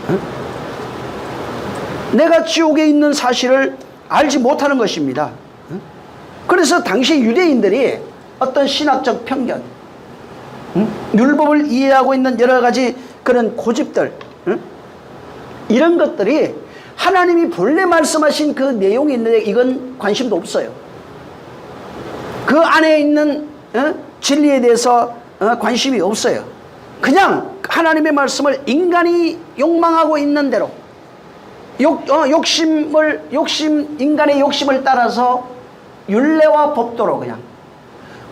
응? 내가 지옥에 있는 사실을 알지 못하는 것입니다. 응? 그래서 당시 유대인들이 어떤 신학적 편견, 율법을 이해하고 있는 여러 가지 그런 고집들, 이런 것들이 하나님이 본래 말씀하신 그 내용이 있는데 이건 관심도 없어요. 그 안에 있는 진리에 대해서 관심이 없어요. 그냥 하나님의 말씀을 인간이 욕망하고 있는 대로 인간의 욕심을 따라서 율례와 법도로 그냥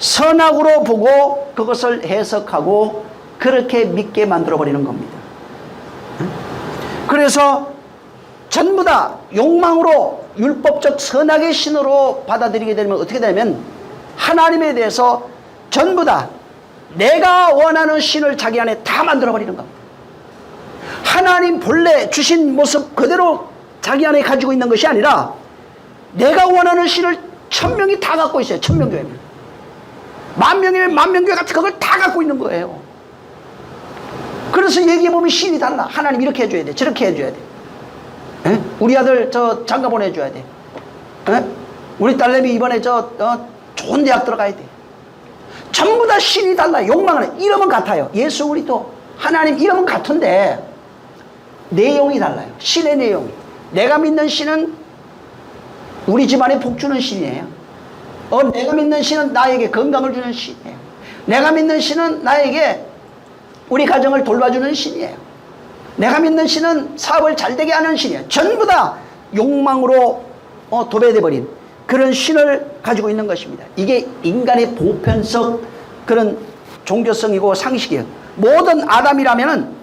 선악으로 보고 그것을 해석하고 그렇게 믿게 만들어버리는 겁니다. 그래서 전부 다 욕망으로 율법적 선악의 신으로 받아들이게 되면 어떻게 되냐면 하나님에 대해서 전부 다 내가 원하는 신을 자기 안에 다 만들어버리는 겁니다. 하나님 본래 주신 모습 그대로 자기 안에 가지고 있는 것이 아니라 내가 원하는 신을 1000명이 다 갖고 있어요. 1000명교회면. 10,000명이면 10,000,000교회 같은 그걸 다 갖고 있는 거예요. 그래서 얘기해보면 신이 달라. 하나님 이렇게 해줘야 돼. 저렇게 해줘야 돼. 에? 우리 아들 저 장가 보내줘야 돼. 에? 우리 딸내미 이번에 좋은 대학 들어가야 돼. 전부 다 신이 달라. 욕망은 이름은 같아요. 예수 그리스도 하나님 이름은 같은데 내용이 달라요. 신의 내용이. 내가 믿는 신은 우리 집안에 복 주는 신이에요. 내가 믿는 신은 나에게 건강을 주는 신이에요. 내가 믿는 신은 나에게 우리 가정을 돌봐주는 신이에요. 내가 믿는 신은 사업을 잘되게 하는 신이에요. 전부 다 욕망으로 도배돼 버린 그런 신을 가지고 있는 것입니다. 이게 인간의 보편적 그런 종교성이고 상식이에요. 모든 아담이라면은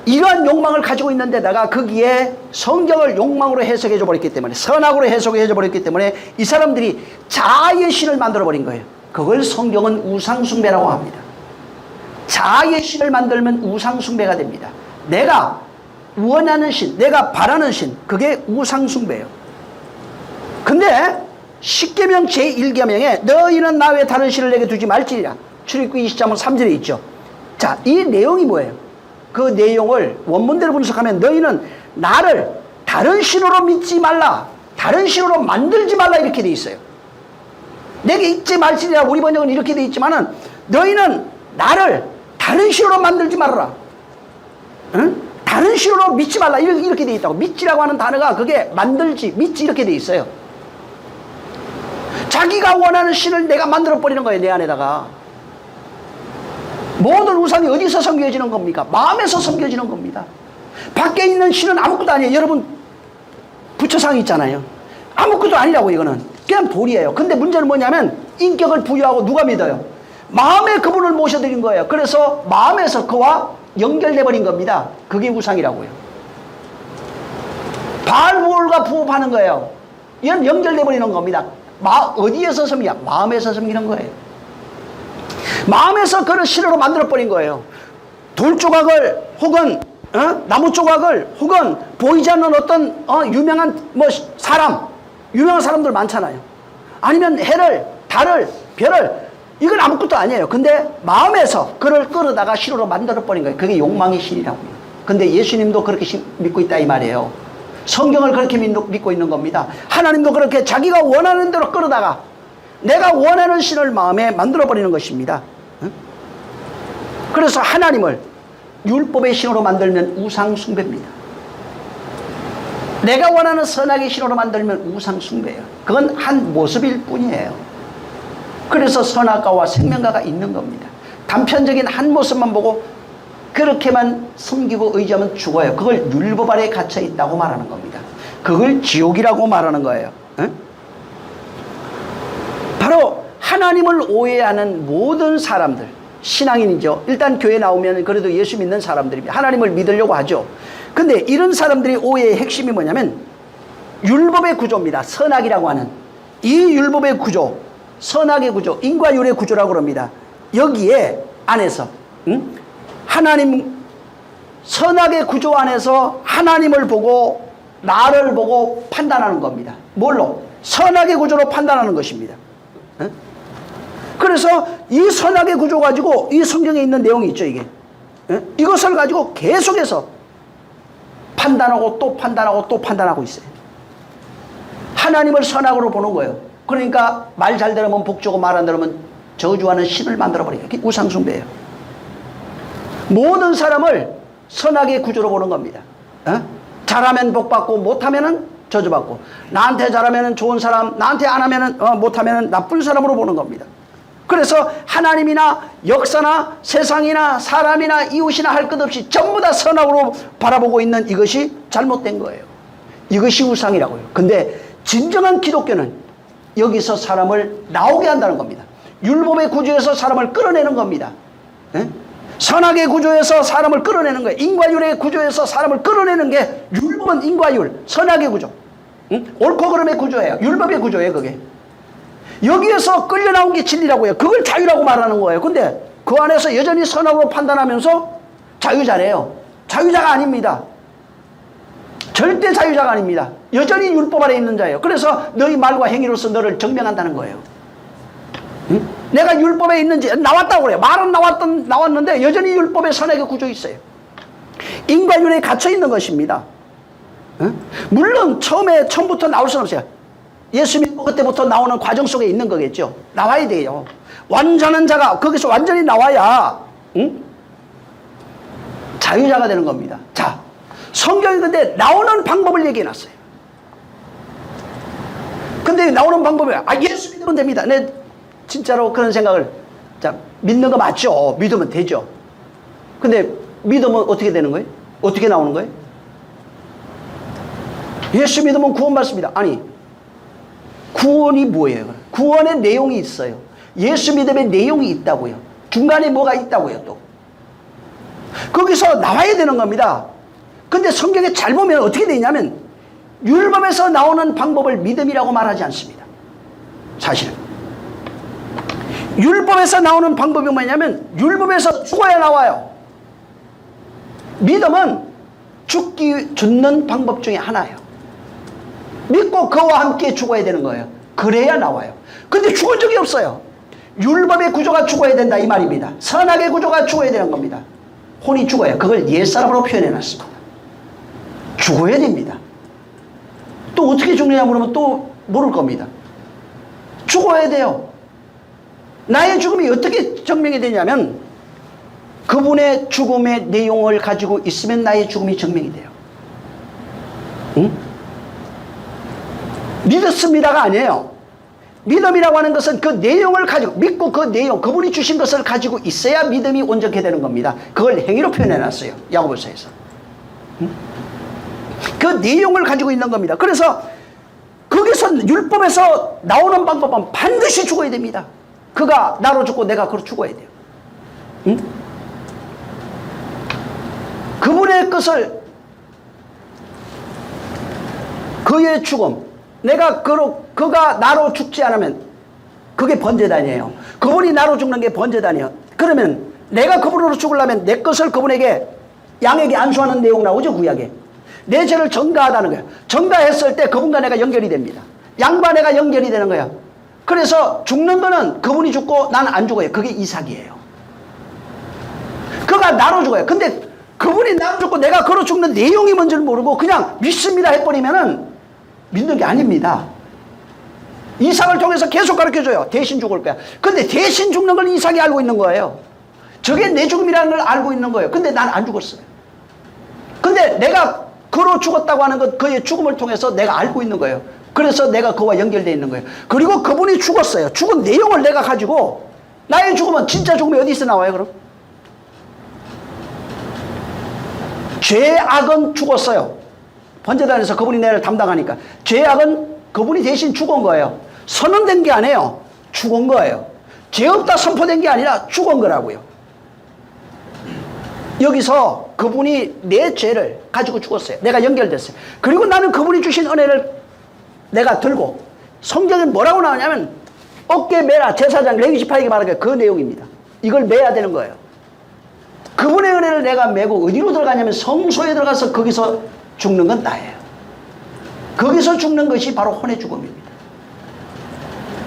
이러한 욕망을 가지고 있는데다가 거기에 성경을 욕망으로 해석해 줘 버렸기 때문에 선악으로 해석해 줘 버렸기 때문에 이 사람들이 자아의 신을 만들어 버린 거예요. 그걸 성경은 우상숭배라고 합니다. 자아의 신을 만들면 우상숭배가 됩니다. 내가 원하는 신, 내가 바라는 신, 그게 우상숭배예요. 근데 십계명 제1계명에 너희는 나 외에 다른 신을 내게 두지 말지니라. 출애굽기 20장 3절에 있죠. 자, 이 내용이 뭐예요? 그 내용을 원문대로 분석하면 너희는 나를 다른 신으로 믿지 말라, 다른 신으로 만들지 말라 이렇게 돼 있어요. 내게 잊지 말지니라. 우리 번역은 이렇게 돼 있지만은 너희는 나를 다른 신으로 만들지 말아라. 응? 다른 신으로 믿지 말라 이렇게 돼 있다고. 믿지라고 하는 단어가 그게 만들지, 믿지 이렇게 돼 있어요. 자기가 원하는 신을 내가 만들어 버리는 거예요. 내 안에다가. 모든 우상이 어디서 섬겨지는 겁니까? 마음에서 섬겨지는 겁니다. 밖에 있는 신은 아무것도 아니에요. 여러분 부처상이 있잖아요. 아무것도 아니라고. 이거는 그냥 돌이에요. 근데 문제는 뭐냐면 인격을 부여하고 누가 믿어요? 마음에 그분을 모셔드린 거예요. 그래서 마음에서 그와 연결돼 버린 겁니다. 그게 우상이라고요. 바알부올과 부업하는 거예요. 이건 연결돼 버리는 겁니다. 어디에서 섬기냐? 마음에서 섬기는 거예요. 마음에서 그를 신으로 만들어 버린 거예요. 돌 조각을 혹은 나무 조각을 혹은 보이지 않는 어떤 유명한 유명한 사람들 많잖아요. 아니면 해를, 달을, 별을, 이건 아무것도 아니에요. 근데 마음에서 그를 끌어다가 신으로 만들어 버린 거예요. 그게 욕망의 신이라고요. 근데 예수님도 그렇게 믿고 있다 이 말이에요. 성경을 그렇게 믿고 있는 겁니다. 하나님도 그렇게 자기가 원하는 대로 끌어다가 내가 원하는 신을 마음에 만들어 버리는 것입니다. 그래서 하나님을 율법의 신으로 만들면 우상 숭배입니다. 내가 원하는 선악의 신으로 만들면 우상 숭배예요. 그건 한 모습일 뿐이에요. 그래서 선악과와 생명과가 있는 겁니다. 단편적인 한 모습만 보고 그렇게만 섬기고 의지하면 죽어요. 그걸 율법 아래에 갇혀 있다고 말하는 겁니다. 그걸 지옥이라고 말하는 거예요. 바로 하나님을 오해하는 모든 사람들, 신앙인이죠. 일단 교회 나오면 그래도 예수 믿는 사람들입니다. 하나님을 믿으려고 하죠. 근데 이런 사람들이 오해의 핵심이 뭐냐면 율법의 구조입니다. 선악이라고 하는 이 율법의 구조, 선악의 구조, 인과율의 구조라고 합니다. 여기에 안에서 하나님 선악의 구조 안에서 하나님을 보고 나를 보고 판단하는 겁니다. 뭘로? 선악의 구조로 판단하는 것입니다. 그래서 이 선악의 구조 가지고 이 성경에 있는 내용이 있죠. 이게 이것을 가지고 계속해서 판단하고 또 판단하고 또 판단하고 있어요. 하나님을 선악으로 보는 거예요. 그러니까 말 잘 들으면 복 주고 말 안 들으면 저주하는 신을 만들어버려요. 우상 숭배예요. 모든 사람을 선악의 구조로 보는 겁니다. 잘하면 복 받고 못하면 저주받고, 나한테 잘하면 좋은 사람, 나한테 안 하면 못하면 나쁜 사람으로 보는 겁니다. 그래서 하나님이나 역사나 세상이나 사람이나 이웃이나 할 것 없이 전부 다 선악으로 바라보고 있는 이것이 잘못된 거예요. 이것이 우상이라고요. 근데 진정한 기독교는 여기서 사람을 나오게 한다는 겁니다. 율법의 구조에서 사람을 끌어내는 겁니다. 선악의 구조에서 사람을 끌어내는 거예요. 인과율의 구조에서 사람을 끌어내는 게 율법은 인과율, 선악의 구조, 옳고 그름의 구조예요. 율법의 구조예요. 그게 여기에서 끌려 나온 게 진리라고 해요. 그걸 자유라고 말하는 거예요. 근데 그 안에서 여전히 선악으로 판단하면서 자유자래요. 자유자가 아닙니다. 절대 자유자가 아닙니다. 여전히 율법 아래 있는 자예요. 그래서 너희 말과 행위로서 너를 증명한다는 거예요. 내가 율법에 있는지 나왔다고 그래요. 말은 나왔는데 여전히 율법의 선악의 구조에 있어요. 인과율에 갇혀 있는 것입니다. 물론 처음부터 나올 수는 없어요. 예수 믿고 그때부터 나오는 과정 속에 있는 거겠죠. 나와야 돼요. 완전한 자가 거기서 완전히 나와야 자유자가 되는 겁니다. 자, 성경이 근데 나오는 방법을 얘기해 놨어요. 근데 나오는 방법이 예수 믿으면 됩니다. 네, 진짜로 그런 생각을, 자, 믿는 거 맞죠? 믿으면 되죠. 근데 믿으면 어떻게 되는 거예요? 어떻게 나오는 거예요? 예수 믿으면 구원받습니다. 아니, 구원이 뭐예요? 구원의 내용이 있어요. 예수 믿음의 내용이 있다고요. 중간에 뭐가 있다고요, 또. 거기서 나와야 되는 겁니다. 근데 성경에 잘 보면 어떻게 되냐면 율법에서 나오는 방법을 믿음이라고 말하지 않습니다. 사실은. 율법에서 나오는 방법이 뭐냐면 율법에서 죽어야 나와요. 믿음은 죽는 방법 중에 하나예요. 믿고 그와 함께 죽어야 되는 거예요. 그래야 나와요. 근데 죽은 적이 없어요. 율법의 구조가 죽어야 된다 이 말입니다. 선악의 구조가 죽어야 되는 겁니다. 혼이 죽어요. 그걸 옛사람으로 표현해 놨습니다. 죽어야 됩니다. 또 어떻게 죽느냐 물으면 또 모를 겁니다. 죽어야 돼요. 나의 죽음이 어떻게 증명이 되냐면 그분의 죽음의 내용을 가지고 있으면 나의 죽음이 증명이 돼요. 응? 믿었습니다가 아니에요. 믿음이라고 하는 것은 그 내용을 가지고 믿고 그 내용, 그분이 주신 것을 가지고 있어야 믿음이 온전케 되는 겁니다. 그걸 행위로 표현해놨어요. 야고보서에서. 응? 그 내용을 가지고 있는 겁니다. 그래서 거기서 율법에서 나오는 방법은 반드시 죽어야 됩니다. 그가 나로 죽고 내가 그로 죽어야 돼요. 응? 그분의 것을 그의 죽음, 그가 나로 죽지 않으면 그게 번제단이에요. 그분이 나로 죽는 게 번제단이에요. 그러면 내가 그분으로 죽으려면 내 것을 그분에게 양에게 안수하는 내용 나오죠, 구약에. 내 죄를 전가하다는 거예요. 전가했을 때 그분과 내가 연결이 됩니다. 양과 내가 연결이 되는 거예요. 그래서 죽는 거는 그분이 죽고 나는 안 죽어요. 그게 이삭이에요. 그가 나로 죽어요. 근데 그분이 나로 죽고 내가 그로 죽는 내용이 뭔지를 모르고 그냥 믿습니다 해버리면은 믿는 게 아닙니다. 이삭을 통해서 계속 가르쳐줘요. 대신 죽을 거야. 근데 대신 죽는 걸 이삭이 알고 있는 거예요. 저게 내 죽음이라는 걸 알고 있는 거예요. 근데 난 안 죽었어요. 근데 내가 그로 죽었다고 하는 것, 그의 죽음을 통해서 내가 알고 있는 거예요. 그래서 내가 그와 연결되어 있는 거예요. 그리고 그분이 죽었어요. 죽은 내용을 내가 가지고 나의 죽음은 진짜 죽음이 어디서 나와요 그럼? 죄악은 죽었어요. 번제단에서 그분이 내를 담당하니까. 죄악은 그분이 대신 죽은 거예요. 선언된 게 아니에요. 죽은 거예요. 죄 없다 선포된 게 아니라 죽은 거라고요. 여기서 그분이 내 죄를 가지고 죽었어요. 내가 연결됐어요. 그리고 나는 그분이 주신 은혜를 내가 들고, 성경은 뭐라고 나오냐면 어깨 매라, 제사장 레위 지파에게 말하는 그 내용입니다. 이걸 매야 되는 거예요. 그분의 은혜를 내가 메고 어디로 들어가냐면 성소에 들어가서 거기서 죽는 건 나예요. 거기서 죽는 것이 바로 혼의 죽음입니다.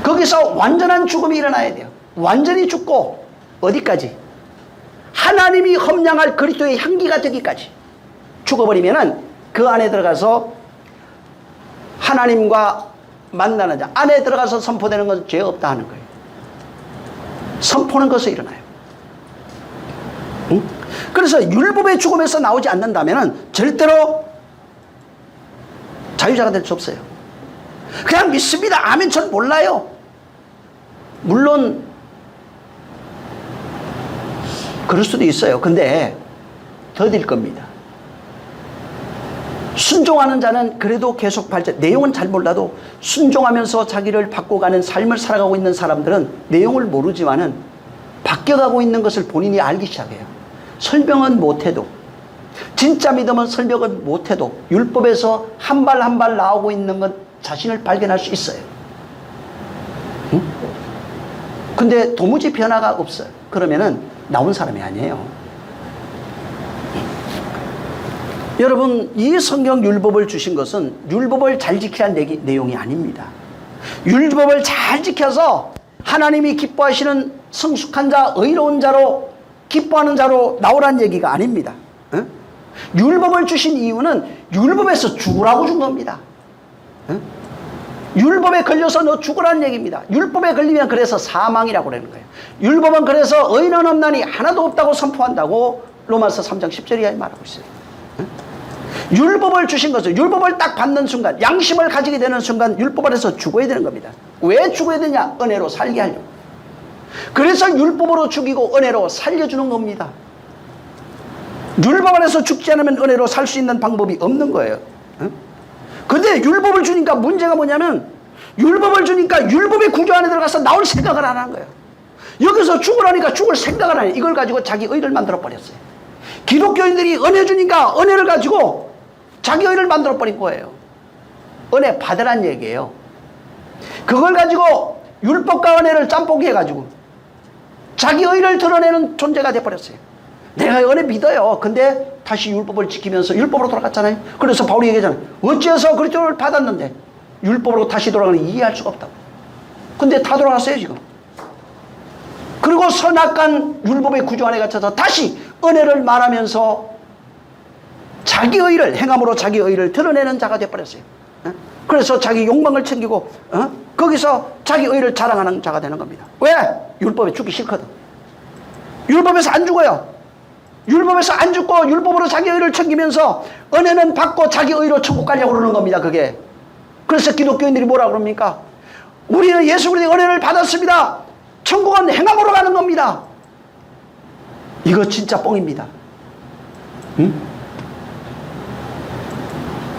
거기서 완전한 죽음이 일어나야 돼요. 완전히 죽고 어디까지? 하나님이 험량할 그리스도의 향기가 되기까지 죽어버리면은 그 안에 들어가서 하나님과 만나는 자, 안에 들어가서 선포되는 것은 죄 없다 하는 거예요. 선포는 것에 일어나요. 응? 그래서 율법의 죽음에서 나오지 않는다면 절대로 자유자가 될 수 없어요. 그냥 믿습니다. 아멘. 전 몰라요. 물론 그럴 수도 있어요. 근데 더딜 겁니다. 순종하는 자는 그래도 계속 발전, 내용은 잘 몰라도 순종하면서 자기를 바꿔가는 삶을 살아가고 있는 사람들은 내용을 모르지만은 바뀌어가고 있는 것을 본인이 알기 시작해요. 설명은 못해도, 진짜 믿음은 설명은 못해도 율법에서 한 발 한 발 나오고 있는 것 자신을 발견할 수 있어요. 응? 근데 도무지 변화가 없어요. 그러면은 나온 사람이 아니에요. 여러분, 이 성경 율법을 주신 것은 율법을 잘 지키라는 내용이 아닙니다. 율법을 잘 지켜서 하나님이 기뻐하시는 성숙한 자, 의로운 자로, 기뻐하는 자로 나오라는 얘기가 아닙니다. 응? 율법을 주신 이유는 율법에서 죽으라고 준 겁니다. 응? 율법에 걸려서 너 죽으라는 얘기입니다. 율법에 걸리면 그래서 사망이라고 그러는 거예요. 율법은 그래서 의인은 없나니 하나도 없다고 선포한다고 로마서 3장 10절에 말하고 있어요. 응? 율법을 주신 것은 율법을 딱 받는 순간, 양심을 가지게 되는 순간 율법 안에서 죽어야 되는 겁니다. 왜 죽어야 되냐? 은혜로 살게 하려고. 그래서 율법으로 죽이고 은혜로 살려주는 겁니다. 율법 안에서 죽지 않으면 은혜로 살 수 있는 방법이 없는 거예요. 근데 율법을 주니까 문제가 뭐냐면, 율법을 주니까 율법의 구조 안에 들어가서 나올 생각을 안 하는 거예요. 여기서 죽으라니까 죽을 생각을 안 해요. 이걸 가지고 자기 의를 만들어 버렸어요. 기독교인들이 은혜 주니까 은혜를 가지고 자기 의를 만들어 버린 거예요. 은혜 받으란 얘기예요. 그걸 가지고 율법과 은혜를 짬뽕 해가지고 자기 의를 드러내는 존재가 돼버렸어요. 내가 은혜 믿어요. 근데 다시 율법을 지키면서 율법으로 돌아갔잖아요. 그래서 바울이 얘기하잖아요. 어째서 그리스도를 받았는데 율법으로 다시 돌아가는 이해할 수가 없다고. 근데 다 돌아갔어요 지금. 그리고 선악간 율법의 구조 안에 갇혀서 다시 은혜를 말하면서 자기 의를, 행함으로 자기 의를 드러내는 자가 되어버렸어요. 그래서 자기 욕망을 챙기고 거기서 자기 의를 자랑하는 자가 되는 겁니다. 왜? 율법에 죽기 싫거든. 율법에서 안 죽어요. 율법에서 안 죽고 율법으로 자기 의를 챙기면서 은혜는 받고 자기 의로 천국 가려고 그러는 겁니다. 그게. 그래서 기독교인들이 뭐라 그럽니까? 우리는 예수 그리스도의 은혜를 받았습니다. 천국은 행함으로 가는 겁니다. 이거 진짜 뻥입니다. 응?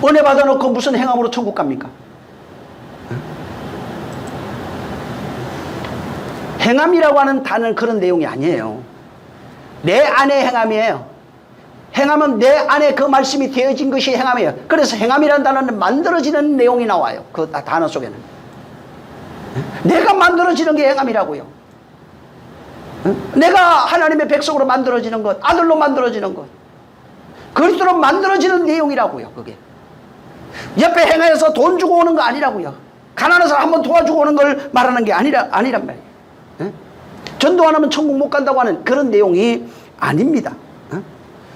은혜 받아놓고 무슨 행함으로 천국 갑니까? 행함이라고 하는 단어는 그런 내용이 아니에요. 내 안의 행함이에요. 행함은 내 안에 그 말씀이 되어진 것이 행함이에요. 그래서 행함이라는 단어는 만들어지는 내용이 나와요. 그 단어 속에는. 내가 만들어지는 게 행함이라고요. 내가 하나님의 백성으로 만들어지는 것, 아들로 만들어지는 것, 그리스도로 만들어지는 내용이라고요. 그게 옆에 행하여서 돈 주고 오는 거 아니라고요. 가난한 사람 한번 도와주고 오는 걸 말하는 게 아니란 말이에요. 전도 안 하면 천국 못 간다고 하는 그런 내용이 아닙니다.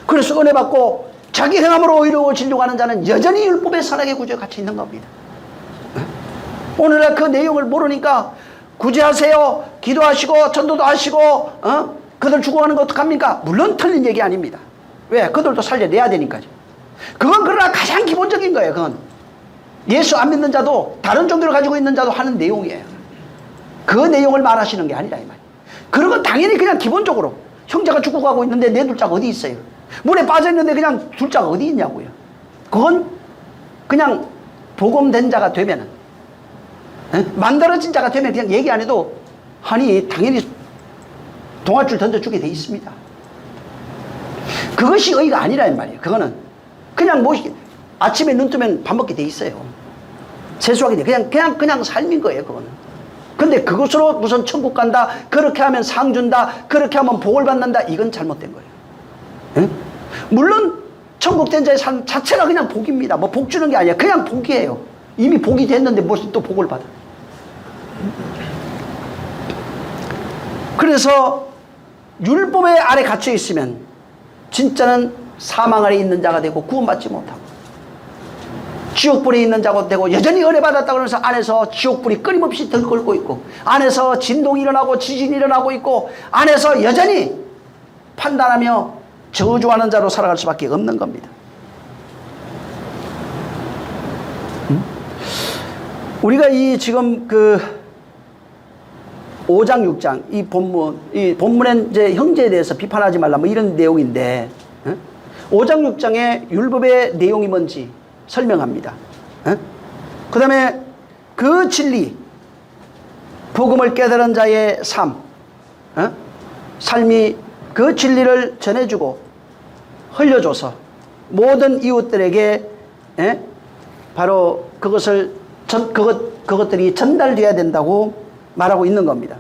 그래서 은혜 받고 자기 행함으로 의로워지려고 하는 자는 여전히 율법의 선악의 구조에 갇혀 있는 겁니다. 오늘날 그 내용을 모르니까 구제하세요, 기도하시고 전도도 하시고 그들 죽어가는 거 어떡합니까? 물론 틀린 얘기 아닙니다. 왜? 그들도 살려내야 되니까요. 그건 그러나 가장 기본적인 거예요. 그건 예수 안 믿는 자도 다른 종교를 가지고 있는 자도 하는 내용이에요. 그 내용을 말하시는 게 아니라 이 말이에요. 그런 건 당연히 그냥 기본적으로 형제가 죽고 가고 있는데 내 둘자가 어디 있어요? 물에 빠져 있는데 그냥 둘자가 어디 있냐고요. 그건 그냥 복음된 자가 되면은 만들어진 자가 되면 그냥 얘기 안 해도 아니 당연히 동아줄 던져주게 돼 있습니다. 그것이 의가 아니라는 말이에요. 그거는 그냥 뭐 아침에 눈 뜨면 밥 먹게 돼 있어요. 세수하게 돼. 그냥 삶인 거예요. 그거는. 근데 그것으로 무슨 천국 간다, 그렇게 하면 상 준다, 그렇게 하면 복을 받는다, 이건 잘못된 거예요. 에? 물론 천국 된 자의 삶 자체가 그냥 복입니다. 뭐 복 주는 게 아니야. 그냥 복이에요. 이미 복이 됐는데 무슨 또 복을 받아. 그래서 율법의 아래 갇혀 있으면 진짜는 사망 아래 있는 자가 되고 구원받지 못하고 지옥불에 있는 자가 되고 여전히 은혜 받았다고 그러면서 안에서 지옥불이 끊임없이 들끓고 있고 안에서 진동이 일어나고 지진이 일어나고 있고 안에서 여전히 판단하며 저주하는 자로 살아갈 수밖에 없는 겁니다. 우리가 이 지금 그 5장 6장 이 본문엔 이제 형제에 대해서 비판하지 말라 뭐 이런 내용인데 5장 6장의 율법의 내용이 뭔지 설명합니다. 그 다음에 그 진리, 복음을 깨달은 자의 삶이 그 진리를 전해주고 흘려줘서 모든 이웃들에게 바로 그것들이 전달돼야 된다고 말하고 있는 겁니다.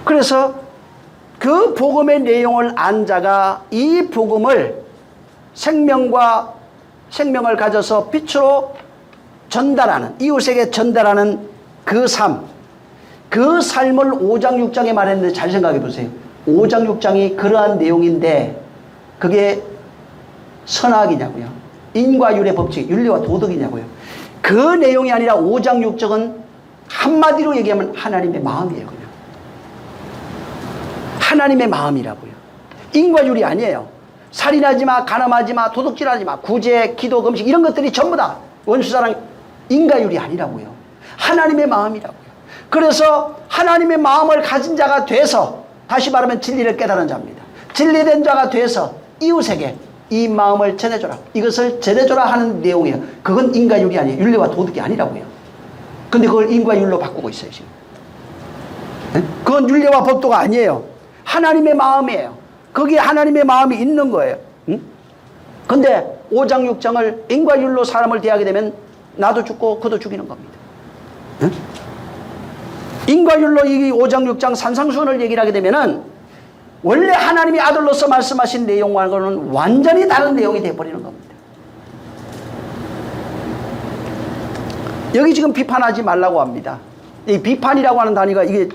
그래서 그 복음의 내용을 안 자가 이 복음을 생명을 가져서 빛으로 전달하는, 이웃에게 전달하는 그 삶을 5장 6장에 말했는데 잘 생각해 보세요. 5장 6장이 그러한 내용인데 그게 선악이냐고요. 인과 율의 법칙, 윤리와 도덕이냐고요. 그 내용이 아니라 5장 6장은 한마디로 얘기하면 하나님의 마음이에요. 그냥 하나님의 마음이라고요. 인과 율이 아니에요. 살인하지 마, 간음하지 마, 도둑질하지 마, 구제, 기도, 금식 이런 것들이 전부 다 원수사랑 인과율이 아니라고요. 하나님의 마음이라고요. 그래서 하나님의 마음을 가진 자가 돼서 다시 말하면 진리를 깨달은 자입니다. 진리된 자가 돼서 이웃에게 이 마음을 전해줘라. 이것을 전해줘라 하는 내용이에요. 그건 인과율이 아니에요. 윤리와 도덕이 아니라고요. 근데 그걸 인과율로 바꾸고 있어요 지금. 그건 윤리와 법도가 아니에요. 하나님의 마음이에요. 거기에 하나님의 마음이 있는 거예요. 근데 5장 6장을 인과율로 사람을 대하게 되면 나도 죽고 그도 죽이는 겁니다. 인과율로 이 5장 6장 산상수훈을 얘기를 하게 되면은 원래 하나님이 아들로서 말씀하신 내용과는 완전히 다른 내용이 되어버리는 겁니다. 여기 지금 비판하지 말라고 합니다. 이 비판이라고 하는 단위가 이게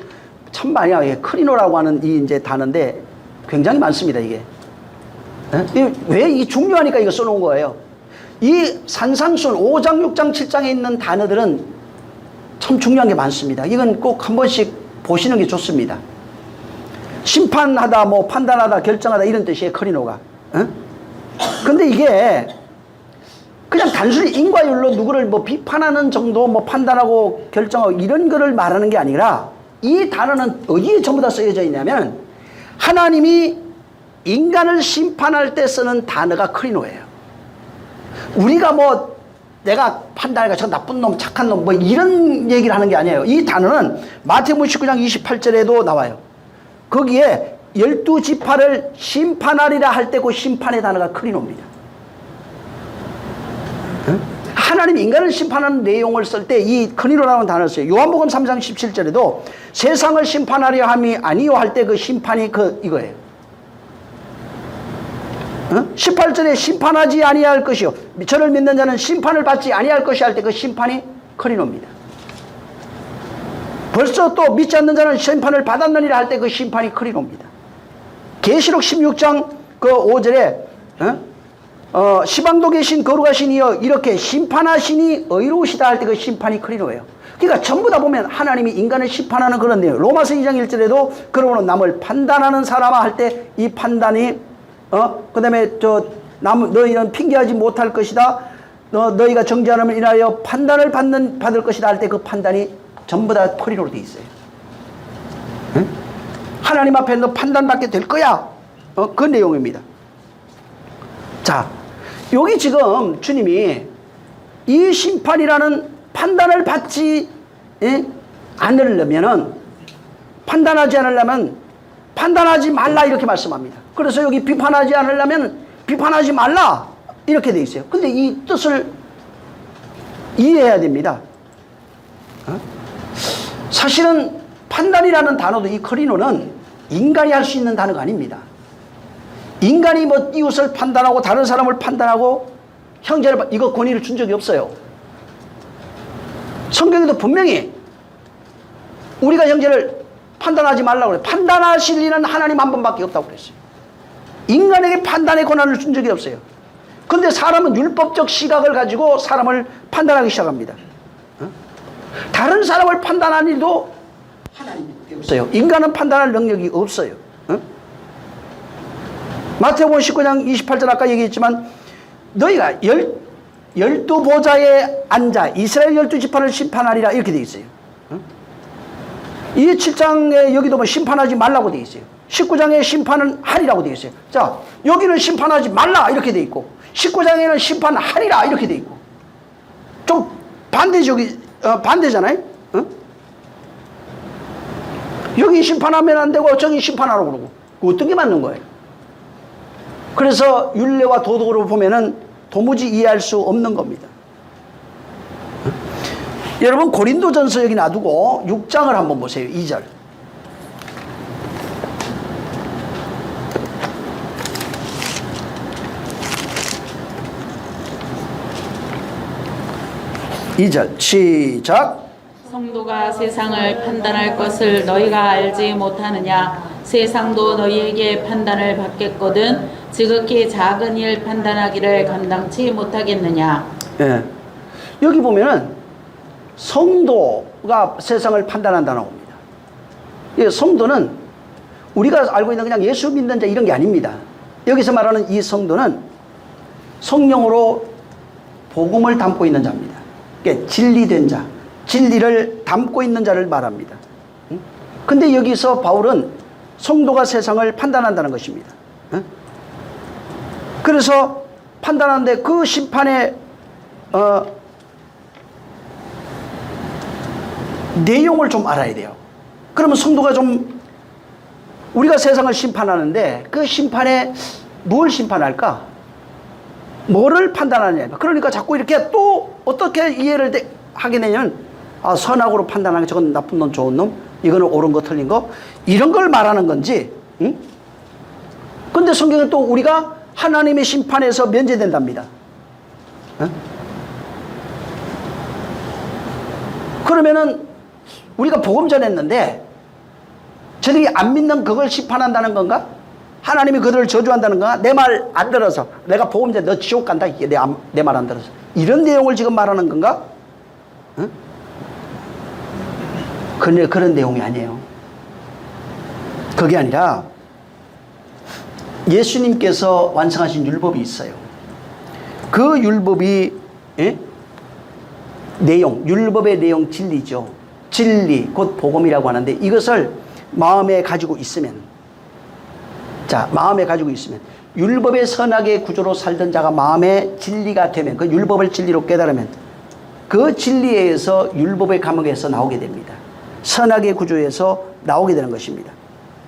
참 많이 나와요. 크리노라고 하는 이 이제 단어인데 굉장히 많습니다, 이게. 왜 이 중요하니까 이거 써놓은 거예요. 이 산상순 5장, 6장, 7장에 있는 단어들은 참 중요한 게 많습니다. 이건 꼭 한 번씩 보시는 게 좋습니다. 심판하다, 뭐 판단하다, 결정하다 이런 뜻이에요, 커리노가. 근데 이게 그냥 단순히 인과율로 누구를 뭐 비판하는 정도, 뭐 판단하고 결정하고 이런 거를 말하는 게 아니라 이 단어는 어디에 전부 다 쓰여져 있냐면 하나님이 인간을 심판할 때 쓰는 단어가 커리노예요. 우리가 뭐 내가 판단해가 저 나쁜 놈, 착한 놈 뭐 이런 얘기를 하는 게 아니에요. 이 단어는 마태복음 19장 28절에도 나와요. 거기에 12지파를 심판하리라 할 때 그 심판의 단어가 크리노입니다. 하나님이 인간을 심판하는 내용을 쓸 때 이 크리노라는 단어를 써요. 요한복음 3장 17절에도 세상을 심판하려 함이 아니요 할 때 그 심판이 이거예요. 18절에 심판하지 아니할 것이요 저를 믿는 자는 심판을 받지 아니할 것이 할 때 그 심판이 크리노입니다. 벌써 또 믿지 않는 자는 심판을 받았느니라 할 때 그 심판이 크리노입니다. 계시록 16장 그 5절에 시방도 계신 거룩하신 이여 이렇게 심판하시니 의로우시다 할 때 그 심판이 크리노예요. 그러니까 전부 다 보면 하나님이 인간을 심판하는 그런 내용. 로마서 2장 1절에도 그러므로 남을 판단하는 사람아 할 때 이 판단이 그 다음에 너희는 핑계하지 못할 것이다. 너희가 정죄하는 인하여 판단을 받을 것이다 할 때 그 판단이 전부 다 크리노로 되어 있어요. 하나님 앞에 너 판단받게 될 거야. 그 내용입니다. 자, 여기 지금 주님이 이 심판이라는 판단을 받지 않으려면은 판단하지 않으려면 판단하지 말라 이렇게 말씀합니다. 그래서 여기 비판하지 않으려면 비판하지 말라 이렇게 돼 있어요. 근데 이 뜻을 이해해야 됩니다. 사실은 판단이라는 단어도 이 커리노는 인간이 할 수 있는 단어가 아닙니다. 인간이 뭐 이웃을 판단하고 다른 사람을 판단하고 형제를 이거 권위를 준 적이 없어요. 성경에도 분명히 우리가 형제를 판단하지 말라고 그래요. 판단하실 일은 하나님 한 분밖에 없다고 그랬어요. 인간에게 판단의 권한을 준 적이 없어요. 근데 사람은 율법적 시각을 가지고 사람을 판단하기 시작합니다. 다른 사람을 판단하는 일도 하나님밖에 없어요. 인간은 판단할 능력이 없어요. 마태복음 19장 28절 아까 얘기했지만 너희가 12보좌에 앉아 이스라엘 12지파를 심판하리라 이렇게 되어 있어요. 이 7장에 여기도 뭐 심판하지 말라고 되어 있어요. 19장에 심판은 하리라고 되어 있어요. 자, 여기는 심판하지 말라 이렇게 되어 있고 19장에는 심판하리라 이렇게 되어 있고 좀 반대잖아요. 여기 심판하면 안 되고 저기 심판하라고 그러고 어떤 게 맞는 거예요? 그래서 율례와 도덕으로 보면은 도무지 이해할 수 없는 겁니다. 여러분 고린도전서 여기 놔두고 6장을 한번 보세요. 2절. 시작. 성도가 세상을 판단할 것을 너희가 알지 못하느냐? 세상도 너희에게 판단을 받겠거든 지극히 작은 일 판단하기를 감당치 못하겠느냐? 예. 여기 보면은 성도가 세상을 판단한다는 겁니다. 예, 성도는 우리가 알고 있는 그냥 예수 믿는 자 이런 게 아닙니다. 여기서 말하는 이 성도는 성령으로 복음을 담고 있는 자입니다. 그러니까 진리된 자, 진리를 담고 있는 자를 말합니다. 근데 여기서 바울은 성도가 세상을 판단한다는 것입니다. 그래서 판단하는데 그 심판의 내용을 좀 알아야 돼요. 그러면 성도가 좀 우리가 세상을 심판하는데 그 심판에 뭘 심판할까? 뭐를 판단하느냐. 그러니까 자꾸 이렇게 또 어떻게 이해를 하게 되냐면 선악으로 판단하는 게 저건 나쁜 놈 좋은 놈 이거는 옳은 거 틀린 거 이런 걸 말하는 건지 근데 성경은 또 우리가 하나님의 심판에서 면제된답니다. 그러면은 우리가 복음 전했는데 저들이 안 믿는 그걸 심판한다는 건가? 하나님이 그들을 저주한다는 거야? 내 말 안 들어서. 내가 복음제 너 지옥 간다. 이게 내 말 안 들어서. 이런 내용을 지금 말하는 건가? 응? 그런 내용이 아니에요. 그게 아니라 예수님께서 완성하신 율법이 있어요. 그 율법이 율법의 내용 진리죠. 진리 곧 복음이라고 하는데 이것을 마음에 가지고 있으면 율법의 선악의 구조로 살던 자가 마음의 진리가 되면 그 율법을 진리로 깨달으면 그 진리에 의해서 율법의 감옥에서 나오게 됩니다. 선악의 구조에서 나오게 되는 것입니다.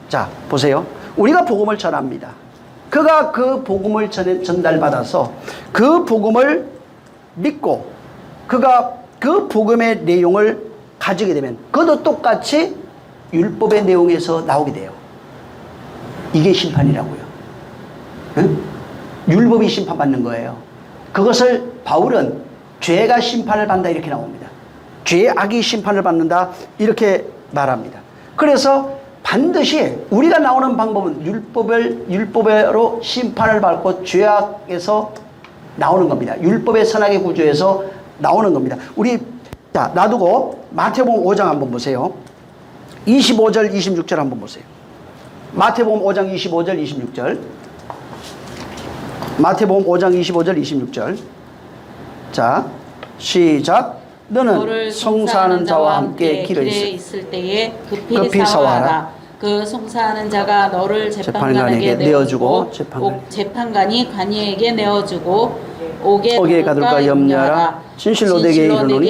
자, 보세요. 우리가 복음을 전합니다. 그가 그 복음을 전달받아서 그 복음을 믿고 그가 그 복음의 내용을 가지게 되면 그도 똑같이 율법의 내용에서 나오게 돼요. 이게 심판이라고요. 응? 율법이 심판받는 거예요. 그것을 바울은 죄가 심판을 받는다 이렇게 나옵니다. 죄악이 심판을 받는다 이렇게 말합니다. 그래서 반드시 우리가 나오는 방법은 율법으로 심판을 받고 죄악에서 나오는 겁니다. 율법의 선악의 구조에서 나오는 겁니다. 자, 놔두고 마태복음 5장 한번 보세요. 25절 26절 한번 보세요. 마태복음 5장 25절 26절. 마태복음 5장 25절 26절. 자, 시작. 너는 송사하는 자와 함께 길에 있을 때에 급히 사와하라. 그 송사하는 자가 너를 재판관에게 내어주고 재판관이 관이에게 내어주고 옥에 가둘까 염려하라. 진실로 내게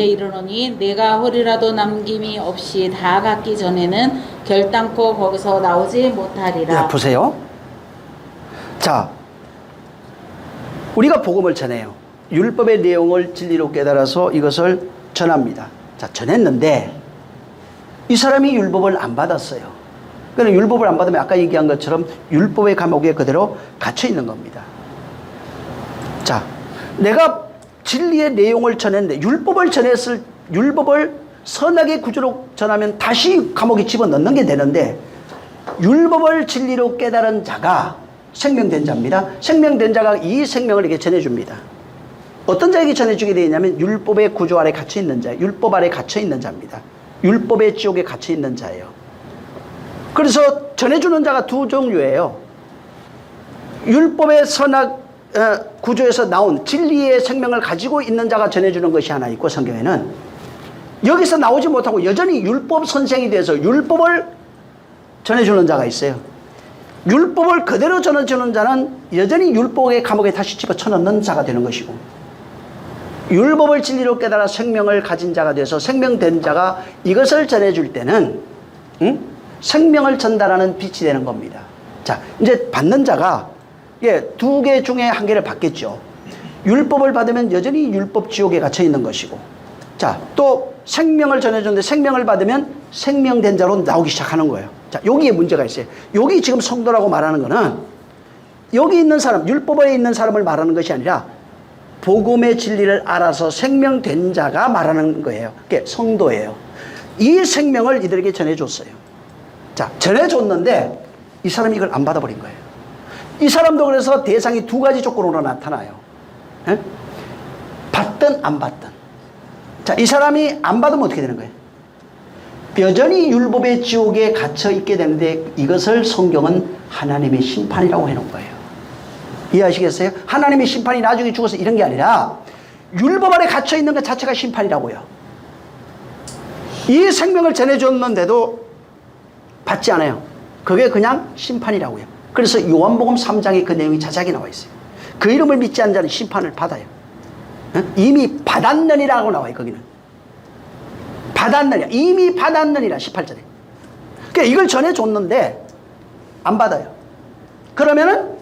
이르노니 내가 홀이라도 남김이 없이 다 갖기 전에는 결단코 거기서 나오지 못하리라. 네, 보세요. 자, 우리가 복음을 전해요. 율법의 내용을 진리로 깨달아서 이것을 전합니다. 자, 전했는데 이 사람이 율법을 안 받았어요. 그러니까 율법을 안 받으면 아까 얘기한 것처럼 율법의 감옥에 그대로 갇혀 있는 겁니다. 자, 내가 진리의 내용을 전했는데 율법을 선악의 구조로 전하면 다시 감옥에 집어넣는 게 되는데 율법을 진리로 깨달은 자가 생명된 자입니다. 생명된 자가 이 생명을 이렇게 전해줍니다. 어떤 자에게 전해주게 되어 있냐면 율법의 구조 아래 갇혀 있는 자, 율법 아래 갇혀 있는 자입니다. 율법의 지옥에 갇혀 있는 자예요. 그래서 전해주는 자가 두 종류예요. 율법의 선악 구조에서 나온 진리의 생명을 가지고 있는 자가 전해주는 것이 하나 있고 성경에는 여기서 나오지 못하고 여전히 율법 선생이 돼서 율법을 전해주는 자가 있어요. 율법을 그대로 전해주는 자는 여전히 율법의 감옥에 다시 집어쳐넣는 자가 되는 것이고 율법을 진리로 깨달아 생명을 가진 자가 돼서 생명된 자가 이것을 전해줄 때는 생명을 전달하는 빛이 되는 겁니다. 자, 이제 받는 자가 두 개 중에 한 개를 받겠죠. 율법을 받으면 여전히 율법 지옥에 갇혀 있는 것이고 자, 또 생명을 전해주는데 생명을 받으면 생명된 자로 나오기 시작하는 거예요. 자, 여기에 문제가 있어요. 여기 지금 성도라고 말하는 거는 여기 있는 사람, 율법에 있는 사람을 말하는 것이 아니라 복음의 진리를 알아서 생명된 자가 말하는 거예요. 그게 성도예요. 이 생명을 이들에게 전해줬어요. 자, 전해줬는데 이 사람이 이걸 안 받아버린 거예요. 이 사람도 그래서 대상이 두 가지 조건으로 나타나요. 에? 받든 안 받든. 자, 이 사람이 안 받으면 어떻게 되는 거예요? 여전히 율법의 지옥에 갇혀 있게 되는데 이것을 성경은 하나님의 심판이라고 해놓은 거예요. 이해하시겠어요? 하나님의 심판이 나중에 죽어서 이런 게 아니라 율법 아래 갇혀 있는 것 자체가 심판이라고요. 이 생명을 전해줬는데도 받지 않아요. 그게 그냥 심판이라고요. 그래서 요한복음 3장에 그 내용이 자세하게 나와 있어요. 그 이름을 믿지 않는 자는 심판을 받아요. 이미 받았느니라고 나와요. 거기는 받았느니라, 이미 받았느니라 18절에. 그러니까 이걸 전해줬는데 안 받아요. 그러면은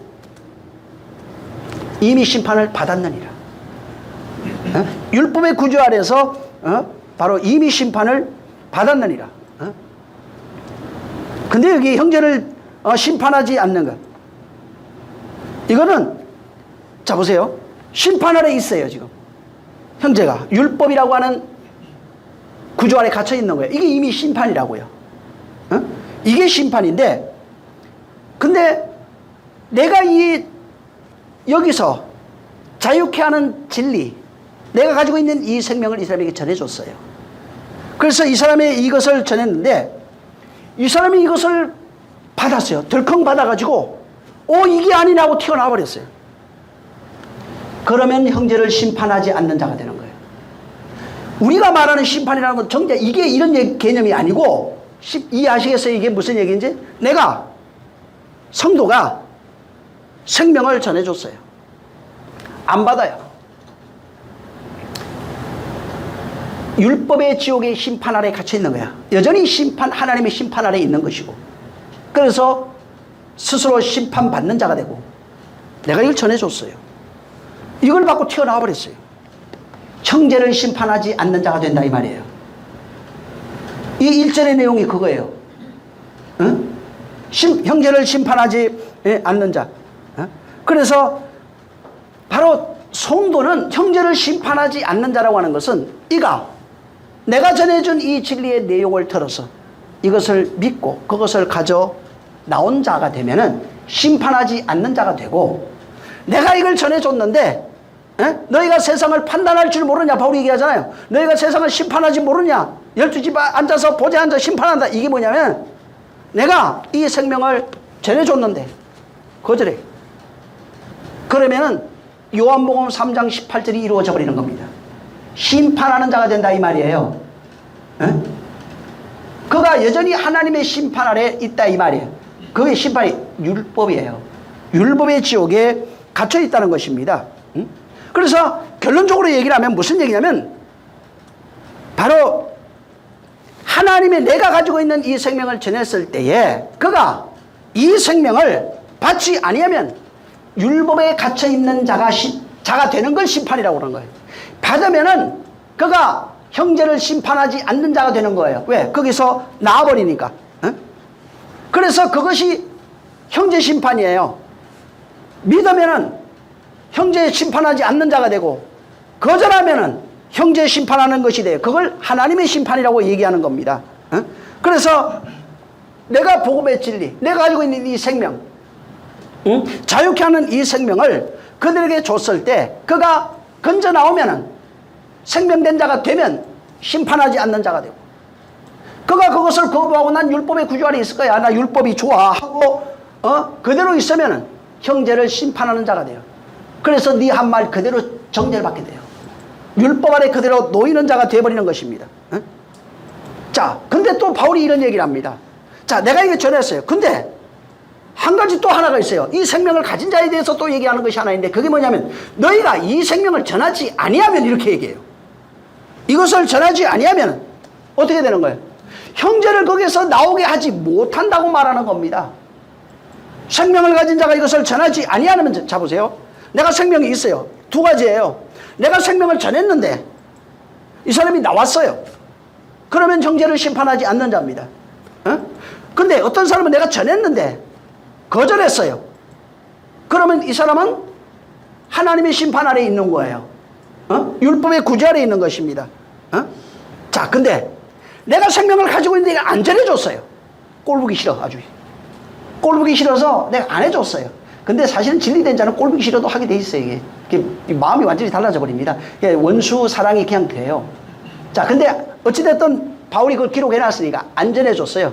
이미 심판을 받았느니라. 율법의 구조 아래서 바로 이미 심판을 받았느니라. 근데 여기 형제를 심판하지 않는 것, 이거는 자 보세요. 심판 아래 있어요. 지금 형제가 율법이라고 하는 구조 아래 갇혀 있는 거예요. 이게 이미 심판이라고요. 이게 심판인데 근데 내가 여기서 자유케 하는 진리, 내가 가지고 있는 이 생명을 이 사람에게 전해줬어요. 그래서 이 사람이 이것을 전했는데 이 사람이 이것을 받았어요. 덜컹 받아가지고 이게 아니라고 튀어나와 버렸어요. 그러면 형제를 심판하지 않는 자가 되는 거예요. 우리가 말하는 심판이라는 건 정작 이게 이런 개념이 아니고, 이해하시겠어요? 이게 무슨 얘기인지? 내가 성도가 생명을 전해줬어요. 안 받아요. 율법의 지옥의 심판 아래 갇혀 있는 거야. 여전히 하나님의 심판 아래 있는 것이고, 그래서 스스로 심판받는 자가 되고, 내가 이걸 전해줬어요. 이걸 받고 튀어나와 버렸어요. 형제를 심판하지 않는 자가 된다 이 말이에요. 이 1절의 내용이 그거예요. 응? 형제를 심판하지 않는 자. 그래서 바로 성도는 형제를 심판하지 않는 자라고 하는 것은 이가 내가 전해준 이 진리의 내용을 들어서 이것을 믿고 그것을 가져 나온 자가 되면은 심판하지 않는 자가 되고, 내가 이걸 전해줬는데 너희가 세상을 판단할 줄 모르냐, 바울이 얘기하잖아요. 너희가 세상을 심판하지 모르냐, 12집 앉아서 보좌에 앉아 심판한다. 이게 뭐냐면 내가 이 생명을 전해줬는데 거절해. 그러면은 요한복음 3장 18절이 이루어져 버리는 겁니다. 심판하는 자가 된다 이 말이에요. 그가 여전히 하나님의 심판 아래 있다 이 말이에요. 그의 심판이 율법이에요. 율법의 지옥에 갇혀 있다는 것입니다. 그래서 결론적으로 얘기를 하면 무슨 얘기냐면, 바로 하나님의 내가 가지고 있는 이 생명을 전했을 때에 그가 이 생명을 받지 아니하면 율법에 갇혀 있는 자가 되는 걸 심판이라고 그러는 거예요. 받으면은 그가 형제를 심판하지 않는 자가 되는 거예요. 왜? 거기서 나와버리니까. 그래서 그것이 형제 심판이에요. 믿으면은 형제 심판하지 않는 자가 되고, 거절하면은 형제 심판하는 것이 돼요. 그걸 하나님의 심판이라고 얘기하는 겁니다. 그래서 내가 복음의 진리, 내가 가지고 있는 이 생명, 자유케 하는 이 생명을 그들에게 줬을 때 그가 건져 나오면은 생명된 자가 되면 심판하지 않는 자가 되고, 그가 그것을 거부하고 난 율법의 구조 아래 있을 거야, 나 율법이 좋아 하고 그대로 있으면은 형제를 심판하는 자가 돼요. 그래서 네 한 말 그대로 정죄를 받게 돼요. 율법 아래 그대로 놓이는 자가 되어버리는 것입니다. 자, 근데 또 바울이 이런 얘기를 합니다. 자, 내가 이게 전했어요. 근데 한 가지 또 하나가 있어요. 이 생명을 가진 자에 대해서 또 얘기하는 것이 하나 있는데, 그게 뭐냐면 너희가 이 생명을 전하지 아니하면, 이렇게 얘기해요. 이것을 전하지 아니하면 어떻게 되는 거예요? 형제를 거기에서 나오게 하지 못한다고 말하는 겁니다. 생명을 가진 자가 이것을 전하지 아니하면, 자 보세요. 내가 생명이 있어요. 두 가지예요. 내가 생명을 전했는데 이 사람이 나왔어요. 그러면 형제를 심판하지 않는 자입니다. 근데 어떤 사람은 내가 전했는데 거절했어요. 그러면 이 사람은 하나님의 심판 아래 있는 거예요. 율법의 구제 아래 있는 것입니다. 자, 근데 내가 생명을 가지고 있는데 내가 안 전해줬어요. 꼴보기 싫어. 아주 꼴보기 싫어서 내가 안 해줬어요. 근데 사실은 진리된 자는 꼴보기 싫어도 하게 돼 있어요. 이게 마음이 완전히 달라져 버립니다. 원수 사랑이 그냥 돼요. 자, 근데 어찌됐든 바울이 그걸 기록해 놨으니까 안 전해줬어요.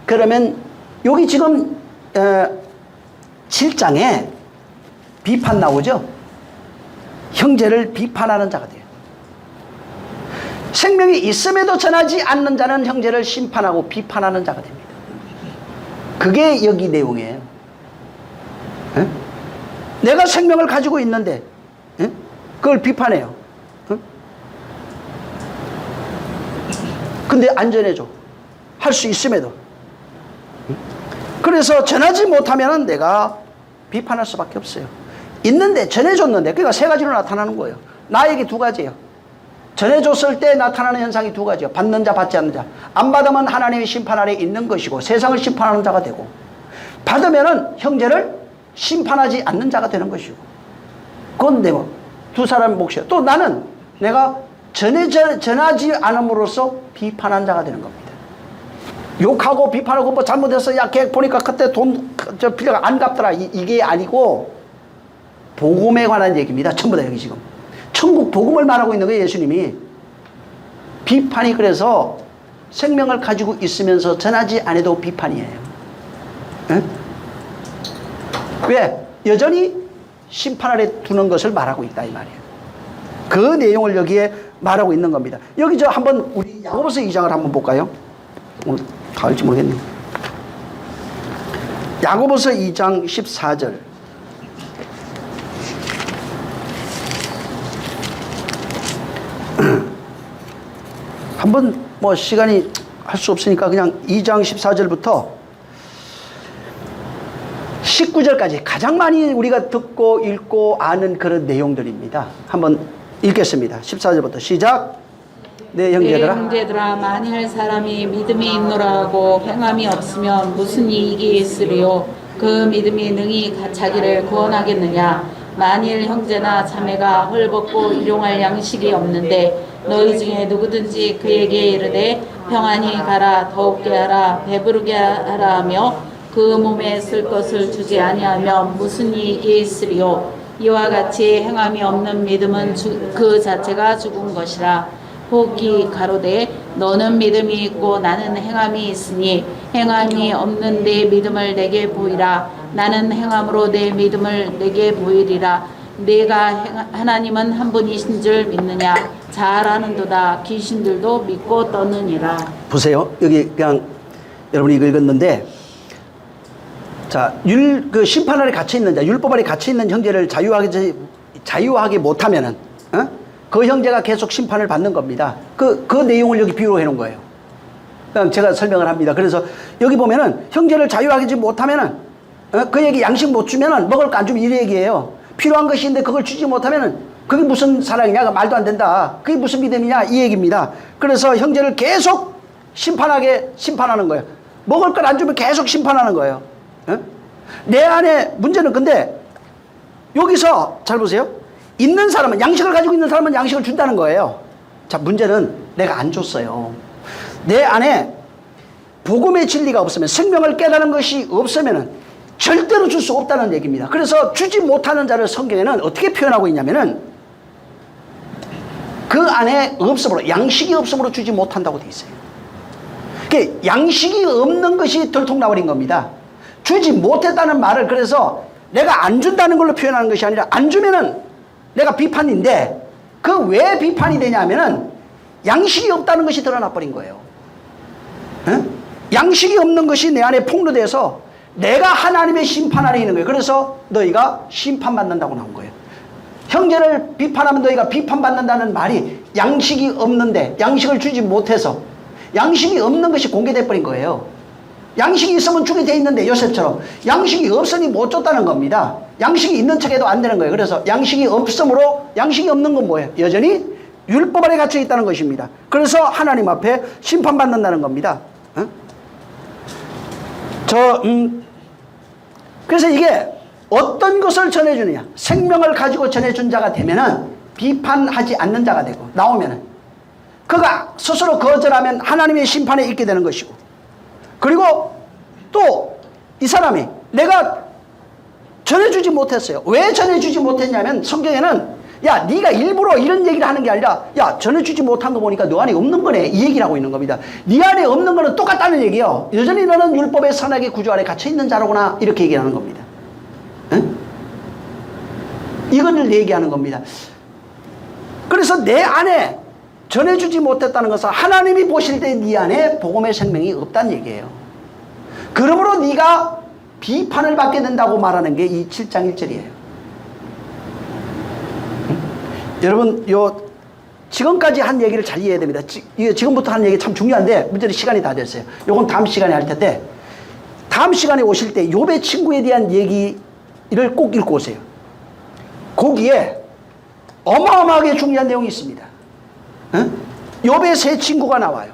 그러면 여기 지금 7장에 비판 나오죠. 형제를 비판하는 자가 돼요. 생명이 있음에도 전하지 않는 자는 형제를 심판하고 비판하는 자가 됩니다. 그게 여기 내용이에요. 에? 내가 생명을 가지고 있는데 그걸 비판해요. 근데 안 전해줘. 할 수 있음에도. 그래서 전하지 못하면 내가 비판할 수밖에 없어요. 있는데 전해줬는데, 그러니까 세 가지로 나타나는 거예요. 나에게 두 가지예요. 전해줬을 때 나타나는 현상이 두 가지예요. 받는 자, 받지 않는 자. 안 받으면 하나님의 심판 아래 있는 것이고 세상을 심판하는 자가 되고, 받으면은 형제를 심판하지 않는 자가 되는 것이고, 그건 내가 두 사람 몫이에요. 또 나는 내가 전하지 않음으로써 비판한 자가 되는 겁니다. 욕하고 비판하고 뭐 잘못해서 야 걔 보니까 그때 돈 저 빌려가 안 갚더라 이게 아니고 복음에 관한 얘기입니다. 전부 다 여기 지금 천국 복음을 말하고 있는 거예요. 예수님이 비판이 그래서 생명을 가지고 있으면서 전하지 않아도 비판이에요. 에? 왜? 여전히 심판 아래 두는 것을 말하고 있다 이 말이에요. 그 내용을 여기에 말하고 있는 겁니다. 여기 저 한번 우리 야고보서 2장을 한번 볼까요? 오늘 다 할지 모르겠네. 야고보서 2장 14절. 한번 뭐 시간이 할 수 없으니까 그냥 2장 14절부터 19절까지 가장 많이 우리가 듣고 읽고 아는 그런 내용들입니다. 한번 읽겠습니다. 14절부터 시작. 내 형제들아 만일 사람이 믿음이 있노라고 행함이 없으면 무슨 이익이 있으리요. 그 믿음이 능히 자기를 구원하겠느냐. 만일 형제나 자매가 헐벗고 일용할 양식이 없는데 너희 중에 누구든지 그에게 이르되 평안히 가라 더욱게 하라 배부르게 하라 하며 그 몸에 쓸 것을 주지 아니하면 무슨 이익이 있으리요. 이와 같이 행함이 없는 믿음은 그 자체가 죽은 것이라. 혹이 가로되 너는 믿음이 있고 나는 행함이 있으니 행함이 없는 내 믿음을 내게 보이라. 나는 행함으로 내 믿음을 내게 보이리라. 내가 하나님은 한 분이신 줄 믿느냐. 잘 아는도다. 귀신들도 믿고 떠느니라. 보세요. 여기 그냥 여러분이 이거 읽었는데 자, 그 심판 아래 갇혀 있는 자, 율법 아래 갇혀 있는 형제를 자유하게 못하면은 그 형제가 계속 심판을 받는 겁니다. 그 내용을 여기 비유로 해놓은 거예요. 그냥 제가 설명을 합니다. 그래서 여기 보면은 형제를 자유하게 못하면은 그에게 양식 못 주면은 먹을 거 안 주면 이 얘기예요. 필요한 것이 있는데 그걸 주지 못하면은 그게 무슨 사랑이냐? 말도 안 된다. 그게 무슨 믿음이냐? 이 얘기입니다. 그래서 형제를 계속 심판하는 거예요. 먹을 걸 안 주면 계속 심판하는 거예요. 내 안에 문제는 근데 여기서 잘 보세요. 있는 사람은 양식을 가지고 있는 사람은 양식을 준다는 거예요. 자, 문제는 내가 안 줬어요. 내 안에 복음의 진리가 없으면 생명을 깨달은 것이 없으면은 절대로 줄 수 없다는 얘기입니다. 그래서 주지 못하는 자를 성경에는 어떻게 표현하고 있냐면은 그 안에 없음으로 양식이 없음으로 주지 못한다고 돼 있어요. 그게 양식이 없는 것이 들통나버린 겁니다. 주지 못했다는 말을 그래서 내가 안 준다는 걸로 표현하는 것이 아니라 안 주면은 내가 비판인데 그 왜 비판이 되냐면은 양식이 없다는 것이 드러나 버린 거예요. 양식이 없는 것이 내 안에 폭로돼서 내가 하나님의 심판 아래 있는 거예요. 그래서 너희가 심판받는다고 나온 거예요. 형제를 비판하면 너희가 비판받는다는 말이 양식이 없는데 양식을 주지 못해서 양식이 없는 것이 공개돼 버린 거예요. 양식이 있으면 주게 돼 있는데 요셉처럼 양식이 없으니 못 줬다는 겁니다. 양식이 있는 척해도 안 되는 거예요. 그래서 양식이 없으므로 양식이 없는 건 뭐예요? 여전히 율법 아래 갇혀 있다는 것입니다. 그래서 하나님 앞에 심판받는다는 겁니다. 그래서 이게 어떤 것을 전해주느냐. 생명을 가지고 전해준 자가 되면은 비판하지 않는 자가 되고 나오면은 그가 스스로 거절하면 하나님의 심판에 있게 되는 것이고 그리고 또 이 사람이 내가 전해주지 못했어요. 왜 전해주지 못했냐면 성경에는 야 네가 일부러 이런 얘기를 하는 게 아니라 야 전해주지 못한 거 보니까 너 안에 없는 거네 이 얘기를 하고 있는 겁니다. 네 안에 없는 거는 똑같다는 얘기예요. 여전히 너는 율법의 선악의 구조 아래 갇혀 있는 자로구나 이렇게 얘기하는 겁니다. 응? 이거를 얘기하는 겁니다. 그래서 내 안에 전해주지 못했다는 것은 하나님이 보실 때 네 안에 복음의 생명이 없다는 얘기예요. 그러므로 네가 비판을 받게 된다고 말하는 게 이 7장 1절이에요. 여러분 지금까지 한 얘기를 잘 이해해야 됩니다. 지금부터 한 얘기 참 중요한데 문제는 시간이 다 됐어요. 요건 다음 시간에 할 텐데 다음 시간에 오실 때 욥의 친구에 대한 얘기를 꼭 읽고 오세요. 거기에 어마어마하게 중요한 내용이 있습니다. 욥의 세 친구가 나와요.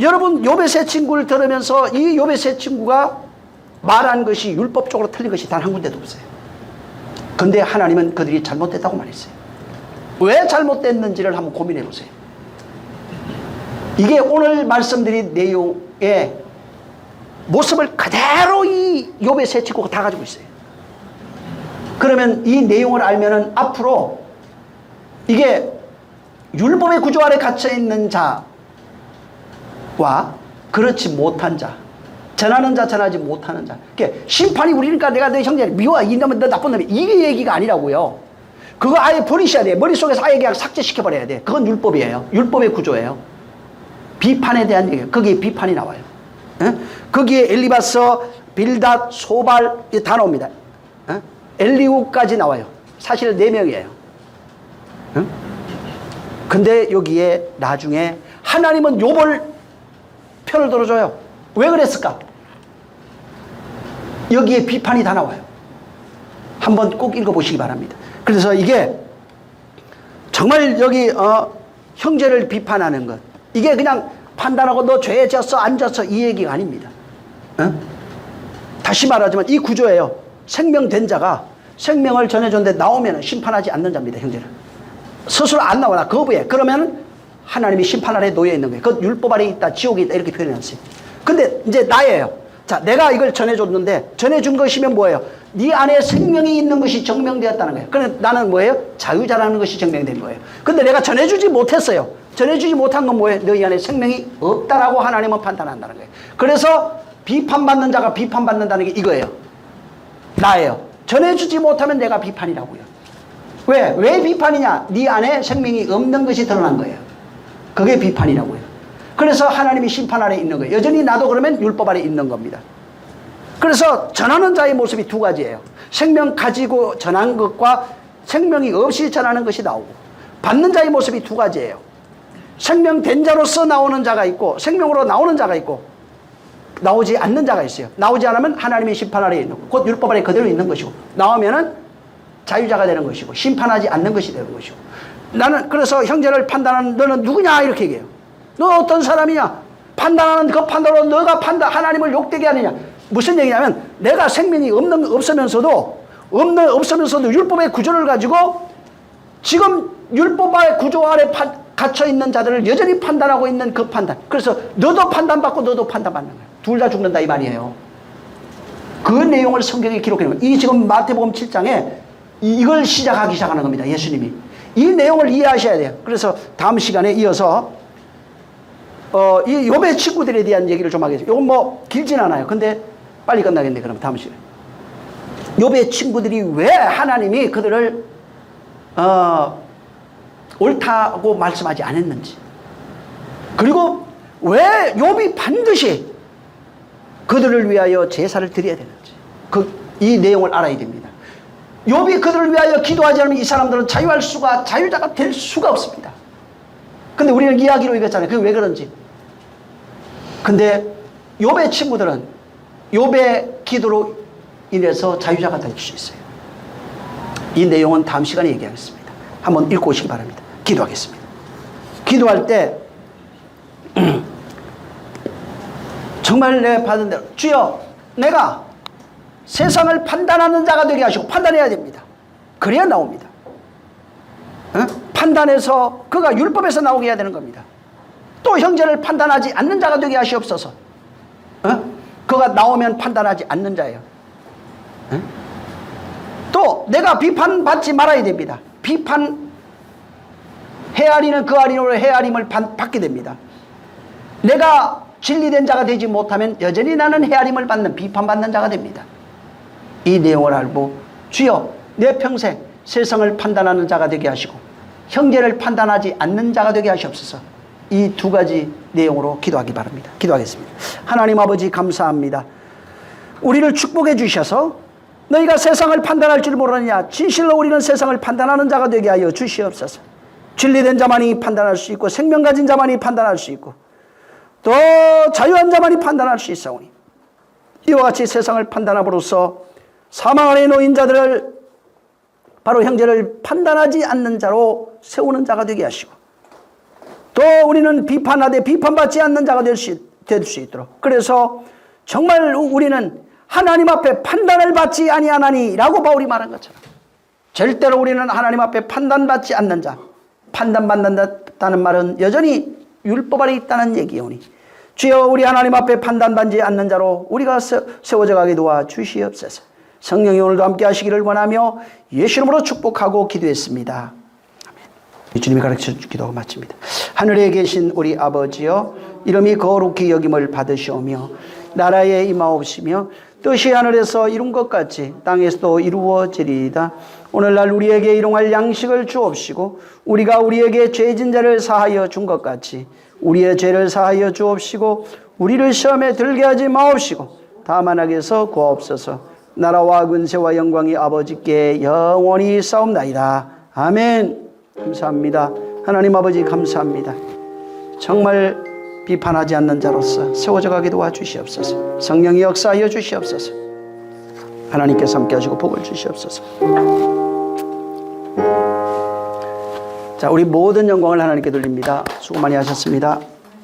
여러분 욥의 세 친구를 들으면서 이 욥의 세 친구가 말한 것이 율법적으로 틀린 것이 단 한 군데도 없어요. 근데 하나님은 그들이 잘못됐다고 말했어요. 왜 잘못됐는지를 한번 고민해 보세요. 이게 오늘 말씀드린 내용의 모습을 그대로 이 욥의 세 친구가 다 가지고 있어요. 그러면 이 내용을 알면은 앞으로 이게 율법의 구조 아래 갇혀 있는 자와 그렇지 못한 자, 전하는 자, 전하지 못하는 자. 심판이 우리니까 내가 내 형제를 미워, 이놈은 너 나쁜 놈이, 이게 얘기가 아니라고요. 그거 아예 버리셔야 돼. 머릿속에서 아예 그냥 삭제시켜버려야 돼. 그건 율법이에요. 율법의 구조예요. 비판에 대한 얘기예요. 거기에 비판이 나와요. 거기에 엘리바서, 빌닷, 소발 다 나옵니다. 엘리후까지 나와요. 사실 4명이에요. 근데 여기에 나중에 하나님은 욥을 편을 들어줘요. 왜 그랬을까? 여기에 비판이 다 나와요. 한번 꼭 읽어보시기 바랍니다. 그래서 이게 정말 여기 형제를 비판하는 것, 이게 그냥 판단하고 너 죄에 졌어 안 졌어 이 얘기가 아닙니다. 다시 말하지만 이 구조예요. 생명된 자가 생명을 전해줬는데 나오면 심판하지 않는 자입니다. 형제를 스스로 안 나오나 거부해. 그러면 하나님이 심판 아래 놓여 있는 거예요. 그 율법 아래 있다, 지옥에 있다 이렇게 표현했어요. 근데 이제 나예요. 자, 내가 이걸 전해줬는데 전해준 것이면 뭐예요? 네 안에 생명이 있는 것이 증명되었다는 거예요. 그런데 나는 뭐예요? 자유자라는 것이 증명된 거예요. 근데 내가 전해주지 못했어요. 전해주지 못한 건 뭐예요? 너희 안에 생명이 없다라고 하나님은 판단한다는 거예요. 그래서 비판받는 자가 비판받는다는 게 이거예요. 나예요. 전해주지 못하면 내가 비판이라고요. 왜 비판이냐? 네 안에 생명이 없는 것이 드러난 거예요. 그게 비판이라고요. 그래서 하나님이 심판 아래 있는 거예요. 여전히 나도 그러면 율법 아래 있는 겁니다. 그래서 전하는 자의 모습이 2가지예요. 생명 가지고 전한 것과 생명이 없이 전하는 것이 나오고, 받는 자의 모습이 2가지예요. 생명된 자로서 나오는 자가 있고 생명으로 나오는 자가 있고 나오지 않는 자가 있어요. 나오지 않으면 하나님의 심판 아래 있는 것, 곧 율법 아래 그대로 있는 것이고, 나오면은 자유자가 되는 것이고 심판하지 않는 것이 되는 것이고. 나는 그래서 형제를 판단하는 너는 누구냐 이렇게 얘기해요. 너 어떤 사람이냐? 판단하는 그 판단으로 너가 하나님을 욕되게 하느냐? 무슨 얘기냐면 내가 생명이 없으면서도 율법의 구조를 가지고 지금 율법의 구조 아래 갇혀 있는 자들을 여전히 판단하고 있는 그 판단. 그래서 너도 판단받고 너도 판단받는 거예요. 둘 다 죽는다 이 말이에요. 그 내용을 성경에 기록해 놓은 거예요. 이 지금 마태복음 7장에 이걸 시작하는 겁니다. 예수님이. 이 내용을 이해하셔야 돼요. 그래서 다음 시간에 이어서 이 욥의 친구들에 대한 얘기를 좀 하겠습니다. 이건 뭐 길진 않아요. 근데 빨리 끝나겠네. 그럼 다음 시간에. 욥의 친구들이 왜 하나님이 그들을 옳다고 말씀하지 않았는지, 그리고 왜 욥이 반드시 그들을 위하여 제사를 드려야 되는지, 이 내용을 알아야 됩니다. 욥이 그들을 위하여 기도하지 않으면 이 사람들은 자유자가 될 수가 없습니다. 근데 우리는 이야기로 읽었잖아요. 그게 왜 그런지. 근데 욥의 친구들은 욥의 기도로 인해서 자유자가 될 수 있어요. 이 내용은 다음 시간에 얘기하겠습니다. 한번 읽고 오시기 바랍니다. 기도하겠습니다. 기도할 때 정말 내 받은 대로 주여 내가 세상을 판단하는 자가 되게 하시고, 판단해야 됩니다. 그래야 나옵니다. 판단해서 그가 율법에서 나오게 해야 되는 겁니다. 또 형제를 판단하지 않는 자가 되게 하시옵소서. 그가 나오면 판단하지 않는 자예요. 또 내가 비판받지 말아야 됩니다. 비판 헤아리는 그 아리로 헤아림을 받게 됩니다. 내가 진리된 자가 되지 못하면 여전히 나는 헤아림을 받는, 비판받는 자가 됩니다. 이 내용을 알고 주여 내 평생 세상을 판단하는 자가 되게 하시고 형제를 판단하지 않는 자가 되게 하시옵소서. 이 2가지 내용으로 기도하기 바랍니다. 기도하겠습니다. 하나님 아버지 감사합니다. 우리를 축복해 주셔서 너희가 세상을 판단할 줄 모르느냐, 진실로 우리는 세상을 판단하는 자가 되게 하여 주시옵소서. 진리된 자만이 판단할 수 있고 생명 가진 자만이 판단할 수 있고 또 자유한 자만이 판단할 수 있사오니 이와 같이 세상을 판단함으로써 사망 안에 놓인 자들을 바로 형제를 판단하지 않는 자로 세우는 자가 되게 하시고, 또 우리는 비판하되 비판받지 않는 자가 될 수 있도록, 그래서 정말 우리는 하나님 앞에 판단을 받지 아니하나니 라고 바울이 말한 것처럼 절대로 우리는 하나님 앞에 판단받지 않는 자, 판단받는다는 말은 여전히 율법 아래 있다는 얘기오니 주여 우리 하나님 앞에 판단받지 않는 자로 우리가 세워져 가게 도와 주시옵소서. 성령이 오늘도 함께 하시기를 원하며 예수 이름으로 축복하고 기도했습니다. 아멘. 주님이 가르쳐 기도가 마칩니다. 하늘에 계신 우리 아버지여 이름이 거룩히 여김을 받으시오며 나라에 임하옵시며 뜻이 하늘에서 이룬 것 같이 땅에서도 이루어지리이다. 오늘날 우리에게 일용할 양식을 주옵시고 우리가 우리에게 죄진 자를 사하여 준 것 같이 우리의 죄를 사하여 주옵시고 우리를 시험에 들게 하지 마옵시고 다만 악에서 구하옵소서. 나라와 근세와 영광이 아버지께 영원히 싸움나이다. 아멘. 감사합니다. 하나님 아버지 감사합니다. 정말 비판하지 않는 자로서 세워져 가게 도와주시옵소서. 성령이 역사하여 주시옵소서. 하나님께서 함께 하시고 복을 주시옵소서. 자, 우리 모든 영광을 하나님께 돌립니다. 수고 많이 하셨습니다.